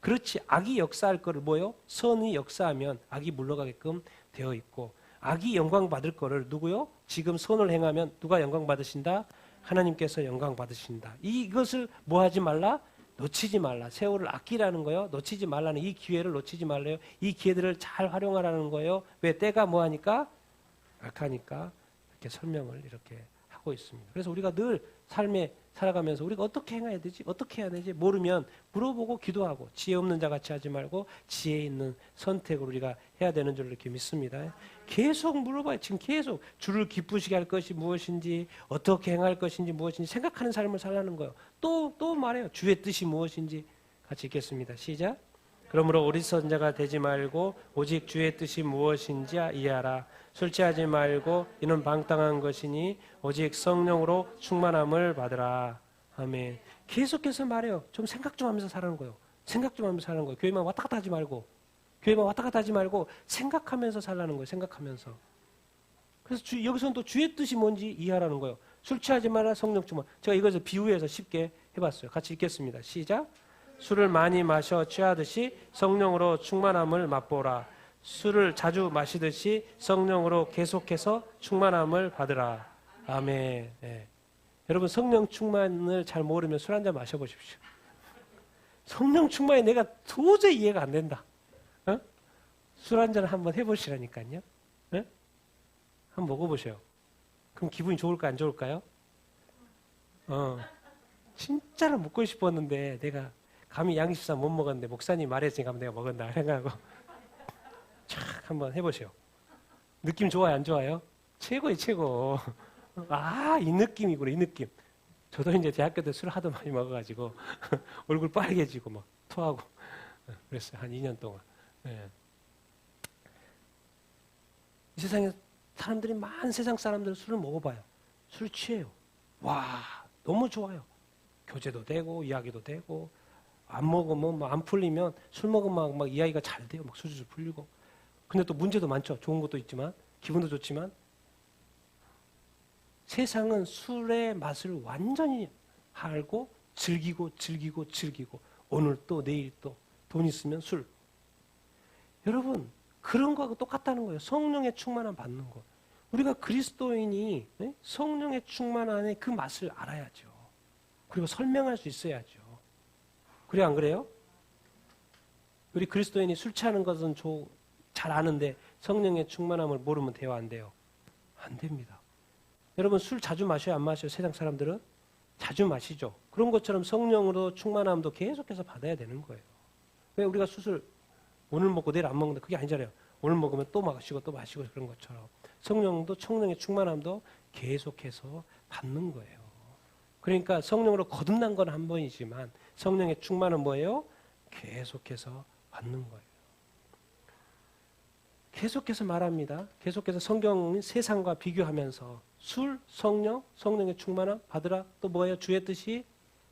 그렇지. 악이 역사할 거를 뭐요? 선이 역사하면 악이 물러가게끔 되어 있고, 악이 영광 받을 거를 누구요? 지금 선을 행하면 누가 영광 받으신다? 하나님께서 영광 받으신다. 이것을 뭐 하지 말라? 놓치지 말라. 세월을 아끼라는 거예요. 놓치지 말라는 이 기회를 놓치지 말래요. 이 기회들을 잘 활용하라는 거예요. 왜? 때가 뭐 하니까? 악하니까. 이렇게 설명을 이렇게 하고 있습니다. 그래서 우리가 늘 삶에 살아가면서 우리가 어떻게 행해야 되지? 어떻게 해야 되지? 모르면 물어보고 기도하고 지혜 없는 자 같이 하지 말고 지혜 있는 선택을 우리가 해야 되는 줄 이렇게 믿습니다. 계속 물어봐요. 지금 계속 주를 기쁘시게 할 것이 무엇인지, 어떻게 행할 것인지 무엇인지 생각하는 삶을 살라는 거예요. 또 말해요. 주의 뜻이 무엇인지 같이 읽겠습니다. 시작. 그러므로 어리석은 되지 말고 오직 주의 뜻이 무엇인지 이해하라. 술 취하지 말고 이는 방탕한 것이니 오직 성령으로 충만함을 받으라. 아멘. 계속해서 말해요. 좀 생각 좀 하면서 살아는 거예요. 생각 좀 하면서 살아는 거예요. 교회만 왔다 갔다 하지 말고. 교회만 왔다 갔다 하지 말고 생각하면서 살라는 거예요. 생각하면서. 그래서 여기서는 또 주의 뜻이 뭔지 이해하라는 거예요. 술 취하지 마라. 성령 충만. 제가 이것을 비유해서 쉽게 해봤어요. 같이 읽겠습니다. 시작. 술을 많이 마셔 취하듯이 성령으로 충만함을 맛보라. 술을 자주 마시듯이 성령으로 계속해서 충만함을 받으라. 아멘. 네. 여러분 성령 충만을 잘 모르면 술 한잔 마셔보십시오. 성령 충만이 내가 도저히 이해가 안 된다. 술 한잔 한번 해보시라니까요. 한번 먹어보세요. 그럼 기분이 좋을까 안 좋을까요? 진짜로 먹고 싶었는데 내가 감히 양식사 못 먹었는데 목사님 말했으니까 내가 먹었다 생각하고 촥 한번 해보세요. 느낌 좋아요 안 좋아요? 최고예요 최고. 이 느낌이구나 이 느낌. 저도 이제 대학교 때 술 하도 많이 먹어가지고 얼굴 빨개지고 막 토하고 그랬어요. 한 2년 동안. 네. 이 세상에 사람들이 세상 사람들은 술을 먹어봐요. 술 취해요. 와 너무 좋아요. 교제도 되고 이야기도 되고 안 먹으면 안 풀리면 술 먹으면 막 이야기가 잘 돼요. 막 술술 풀리고. 근데 또 문제도 많죠. 좋은 것도 있지만 기분도 좋지만 세상은 술의 맛을 완전히 알고 즐기고 오늘 또 내일 또 돈 있으면 술. 여러분 그런 거하고 똑같다는 거예요. 성령의 충만함 받는 거. 우리가 그리스도인이 성령의 충만함의 그 맛을 알아야죠. 그리고 설명할 수 있어야죠. 그래 안 그래요? 우리 그리스도인이 술 취하는 것은 잘 아는데 성령의 충만함을 모르면 돼요 안 돼요? 안 됩니다. 여러분 술 자주 마셔요 안 마셔요? 세상 사람들은? 자주 마시죠. 그런 것처럼 성령으로 충만함도 계속해서 받아야 되는 거예요. 왜 우리가 수술 오늘 먹고 내일 안 먹는다 그게 아니잖아요. 오늘 먹으면 또 마시고 또 마시고 그런 것처럼 성령도 성령의 충만함도 계속해서 받는 거예요. 그러니까 성령으로 거듭난 건 한 번이지만 성령의 충만은 뭐예요? 계속해서 받는 거예요. 계속해서 말합니다. 계속해서 성경은 세상과 비교하면서 술, 성령, 성령의 충만함 받으라. 또 뭐예요? 주의 뜻이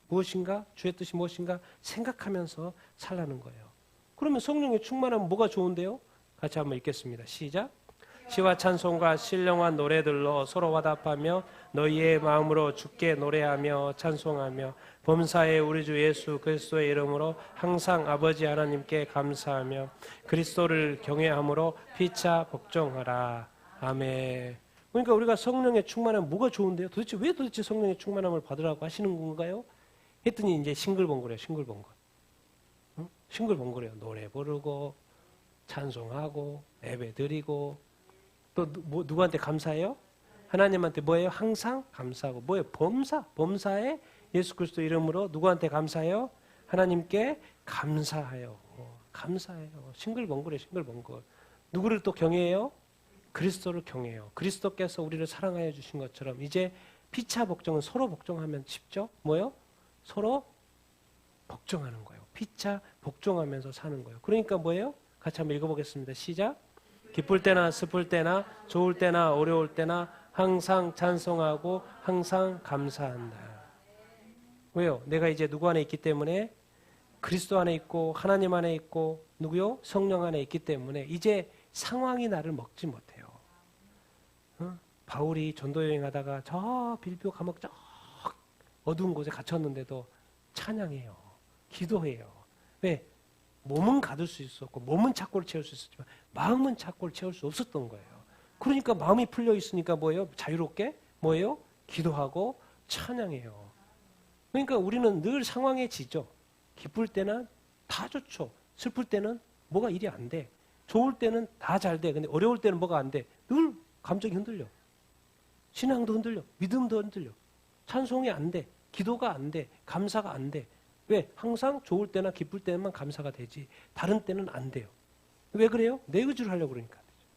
무엇인가? 주의 뜻이 무엇인가? 생각하면서 살라는 거예요. 그러면 성령의 충만함은 뭐가 좋은데요? 같이 한번 읽겠습니다. 시작. 시와 찬송과 신령한 노래들로 서로 화답하며 너희의 마음으로 주께 노래하며 찬송하며 범사에 우리 주 예수 그리스도의 이름으로 항상 아버지 하나님께 감사하며 그리스도를 경외함으로 피차 복종하라. 아멘. 그러니까 우리가 성령의 충만함 뭐가 좋은데요? 왜 도대체 성령의 충만함을 받으라고 하시는 건가요? 했더니 이제 싱글벙글해요. 싱글벙글. 응? 싱글벙글해요. 노래 부르고 찬송하고 예배 드리고 또 누구한테 감사해요? 하나님한테 뭐예요? 항상 감사하고 뭐예요? 범사에 예수 그리스도 이름으로 누구한테 감사해요? 하나님께 감사해요. 감사해요. 싱글벙글해 싱글벙글. 누구를 또 경외해요? 그리스도를 경외해요. 그리스도께서 우리를 사랑하여 주신 것처럼 이제 피차 복종은 서로 복종하면 쉽죠? 뭐요? 서로 복종하는 거예요. 피차 복종하면서 사는 거예요. 그러니까 뭐예요? 같이 한번 읽어보겠습니다. 시작. 기쁠 때나 슬플 때나 좋을 때나 어려울 때나 항상 찬송하고 항상 감사한다. 왜요? 내가 이제 누구 안에 있기 때문에 그리스도 안에 있고 하나님 안에 있고 누구요? 성령 안에 있기 때문에 이제 상황이 나를 먹지 못해요. 바울이 전도 여행하다가 저 빌보 감옥 저 어두운 곳에 갇혔는데도 찬양해요. 기도해요. 왜? 몸은 가둘 수 있었고 몸은 착고를 채울 수 있었지만 마음은 착고를 채울 수 없었던 거예요. 그러니까 마음이 풀려 있으니까 뭐예요? 자유롭게 뭐예요? 기도하고 찬양해요. 그러니까 우리는 늘 상황에 지죠. 기쁠 때는 다 좋죠. 슬플 때는 뭐가 일이 안 돼. 좋을 때는 다 잘 돼. 근데 어려울 때는 뭐가 안 돼. 늘 감정이 흔들려. 신앙도 흔들려. 믿음도 흔들려. 찬송이 안 돼. 기도가 안 돼. 감사가 안 돼. 왜? 항상 좋을 때나 기쁠 때만 감사가 되지 다른 때는 안 돼요. 왜 그래요? 내 의지로 하려고 그러니까 안 되죠.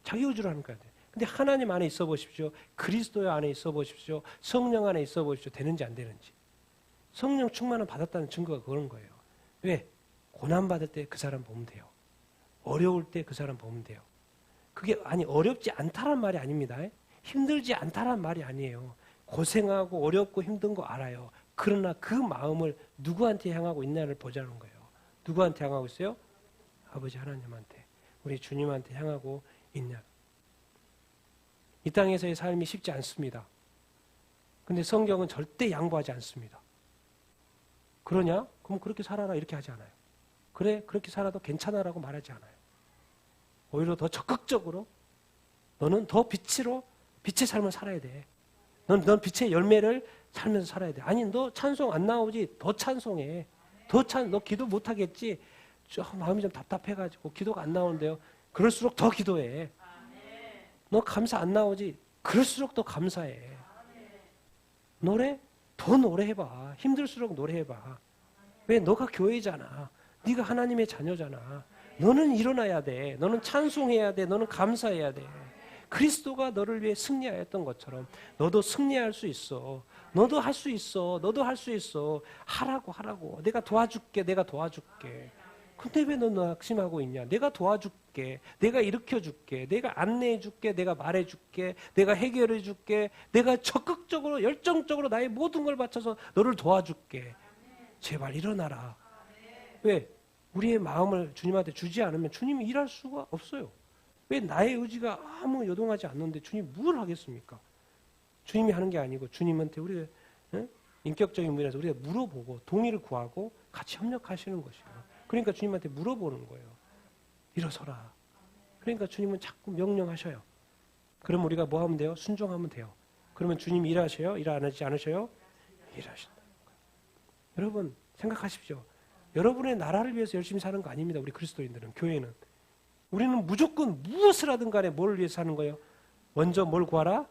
자기 의지로 하니까 안 돼요. 근데 하나님 안에 있어 보십시오. 그리스도 안에 있어 보십시오. 성령 안에 있어 보십시오. 되는지 안 되는지. 성령 충만을 받았다는 증거가 그런 거예요. 왜? 고난받을 때 그 사람 보면 돼요. 어려울 때 그 사람 보면 돼요. 그게 어렵지 않다란 말이 아닙니다. 힘들지 않다란 말이 아니에요. 고생하고 어렵고 힘든 거 알아요. 그러나 그 마음을 누구한테 향하고 있냐를 보자는 거예요. 누구한테 향하고 있어요? 아버지 하나님한테. 우리 주님한테 향하고 있냐. 이 땅에서의 삶이 쉽지 않습니다. 근데 성경은 절대 양보하지 않습니다. 그러냐? 그럼 그렇게 살아라 이렇게 하지 않아요. 그래 그렇게 살아도 괜찮아라고 말하지 않아요. 오히려 더 적극적으로 너는 더 빛의 삶을 살아야 돼. 넌 빛의 열매를 살면서 살아야 돼. 아니 너 찬송 안 나오지? 더 찬송해. 너 기도 못 하겠지? 마음이 좀 답답해가지고 기도가 안 나오는데요. 그럴수록 더 기도해. 너 감사 안 나오지? 그럴수록 더 감사해. 노래? 더 노래해봐. 힘들수록 노래해봐. 왜? 너가 교회잖아. 네가 하나님의 자녀잖아. 너는 일어나야 돼. 너는 찬송해야 돼. 너는 감사해야 돼. 그리스도가 너를 위해 승리하였던 것처럼 너도 승리할 수 있어. 너도 할 수 있어. 너도 할 수 있어. 하라고. 내가 도와줄게. 근데 왜 너 낙심하고 있냐? 내가 도와줄게. 내가 일으켜줄게. 내가 안내해줄게. 내가 말해줄게. 내가 해결해줄게. 내가 적극적으로 열정적으로 나의 모든 걸 바쳐서 너를 도와줄게. 제발 일어나라. 왜? 우리의 마음을 주님한테 주지 않으면 주님이 일할 수가 없어요. 왜? 나의 의지가 아무 요동하지 않는데 주님이 뭘 하겠습니까? 주님이 하는 게 아니고 주님한테 우리가 인격적인 면에서 우리가 물어보고 동의를 구하고 같이 협력하시는 것이에요. 그러니까 주님한테 물어보는 거예요. 일어서라. 그러니까 주님은 자꾸 명령하셔요. 그럼 우리가 뭐 하면 돼요? 순종하면 돼요. 그러면 주님이 일하셔요? 일 안 하지 않으셔요? 일하신다. 여러분 생각하십시오. 여러분의 나라를 위해서 열심히 사는 거 아닙니다. 우리 그리스도인들은, 교회는. 우리는 무조건 무엇을 하든 간에 뭘 위해서 사는 거예요? 먼저 뭘 구하라?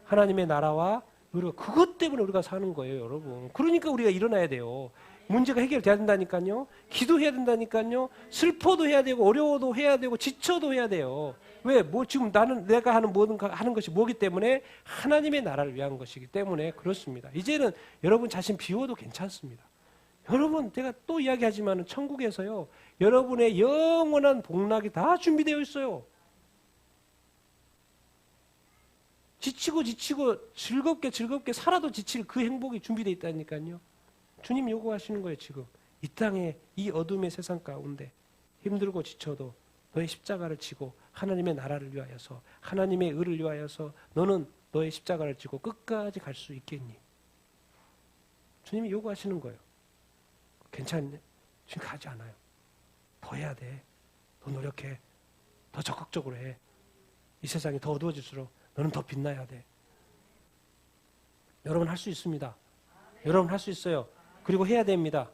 하나님의 나라와 우리가 그것 때문에 우리가 사는 거예요, 여러분. 그러니까 우리가 일어나야 돼요. 문제가 해결돼야 된다니까요. 기도해야 된다니까요. 슬퍼도 해야 되고 어려워도 해야 되고 지쳐도 해야 돼요. 왜? 뭐 지금 내가 하는 모든 하는 것이 뭐기 때문에 하나님의 나라를 위한 것이기 때문에 그렇습니다. 이제는 여러분 자신 비워도 괜찮습니다. 여러분 제가 또 이야기하지만 천국에서요. 여러분의 영원한 복락이 다 준비되어 있어요. 지치고 즐겁게 살아도 지칠 그 행복이 준비되어 있다니까요. 주님 요구하시는 거예요. 지금 이 땅에 이 어둠의 세상 가운데 힘들고 지쳐도 너의 십자가를 지고 하나님의 나라를 위하여서 하나님의 의를 위하여서 너는 너의 십자가를 지고 끝까지 갈 수 있겠니? 주님이 요구하시는 거예요. 괜찮냐? 지금 가지 않아요. 더 해야 돼. 더 노력해. 더 적극적으로 해. 이 세상이 더 어두워질수록 너는 더 빛나야 돼. 여러분 할 수 있습니다. 여러분 할 수 있어요. 그리고 해야 됩니다.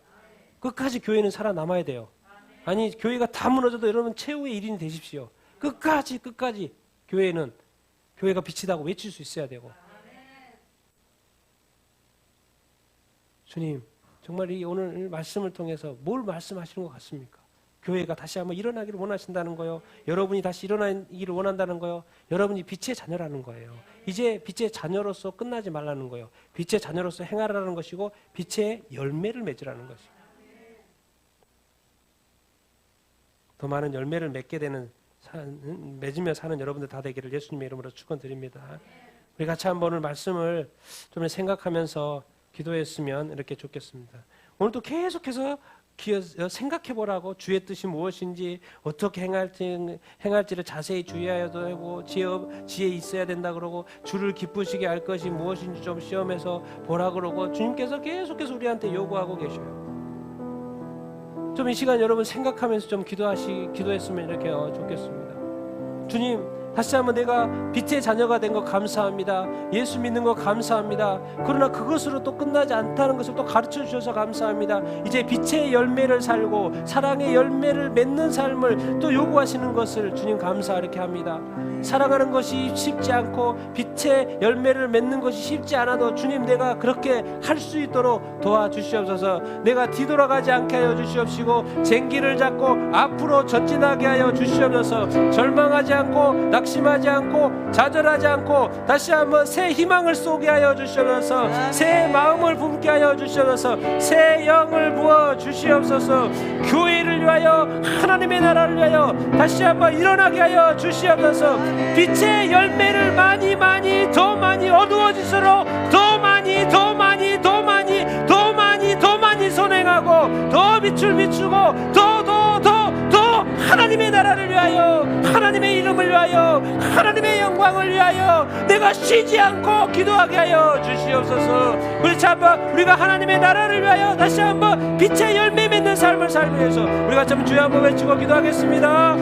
끝까지 교회는 살아남아야 돼요. 아니 교회가 다 무너져도 여러분 최후의 1인이 되십시오. 끝까지 교회가 빛이다고 외칠 수 있어야 되고. 주님 정말 이 오늘 말씀을 통해서 뭘 말씀하시는 것 같습니까? 교회가 다시 한번 일어나기를 원하신다는 거요. 여러분이 다시 일어나기를 원한다는 거요. 여러분이 빛의 자녀라는 거예요. 이제 빛의 자녀로서 끝나지 말라는 거예요. 빛의 자녀로서 행하라는 것이고 빛의 열매를 맺으라는 것이고. 더 많은 열매를 맺게 되는 맺으며 사는 여러분들 다 되기를 예수님의 이름으로 축원드립니다. 우리 같이 한번 오늘 말씀을 좀 생각하면서 기도했으면 이렇게 좋겠습니다. 오늘도 계속해서 생각해보라고 주의 뜻이 무엇인지 어떻게 행할지를 자세히 주의하여도 하고 지혜 있어야 된다 그러고 주를 기쁘시게 할 것이 무엇인지 좀 시험해서 보라 그러고 주님께서 계속해서 우리한테 요구하고 계셔요. 좀 이 시간 여러분 생각하면서 좀 기도했으면 이렇게 좋겠습니다. 주님 다시 한번 내가 빛의 자녀가 된 것 감사합니다. 예수 믿는 것 감사합니다. 그러나 그것으로 또 끝나지 않다는 것을 또 가르쳐 주셔서 감사합니다. 이제 빛의 열매를 살고 사랑의 열매를 맺는 삶을 또 요구하시는 것을 주님 감사 이렇게 합니다. 사랑하는 것이 쉽지 않고 빛의 열매를 맺는 것이 쉽지 않아도 주님 내가 그렇게 할 수 있도록 도와주시옵소서. 내가 뒤돌아가지 않게 하여 주시옵시고 쟁기를 잡고 앞으로 전진하게 하여 주시옵소서. 절망하지 않고 낙심하지 않고 좌절하지 않고 다시 한번 새 희망을 쏘게 하여 주시옵소서. 새 마음을 품게 하여 주시옵소서. 새 영을 부어 주시옵소서. 교회를 위하여 하나님의 나라를 위하여 다시 한번 일어나게 하여 주시옵소서. 빛의 열매를 더 많이 어두워질수록 더 많이 선행하고 더 빛을 비추고 더 하나님의 나라를 위하여 하나님의 이름을 위하여 하나님의 영광을 위하여 내가 쉬지 않고 기도하게 하여 주시옵소서. 우리가 하나님의 나라를 위하여 다시 한번 빛의 열매 맺는 삶을 살기 위해서 우리가 참 주여 한번 외치고 기도하겠습니다.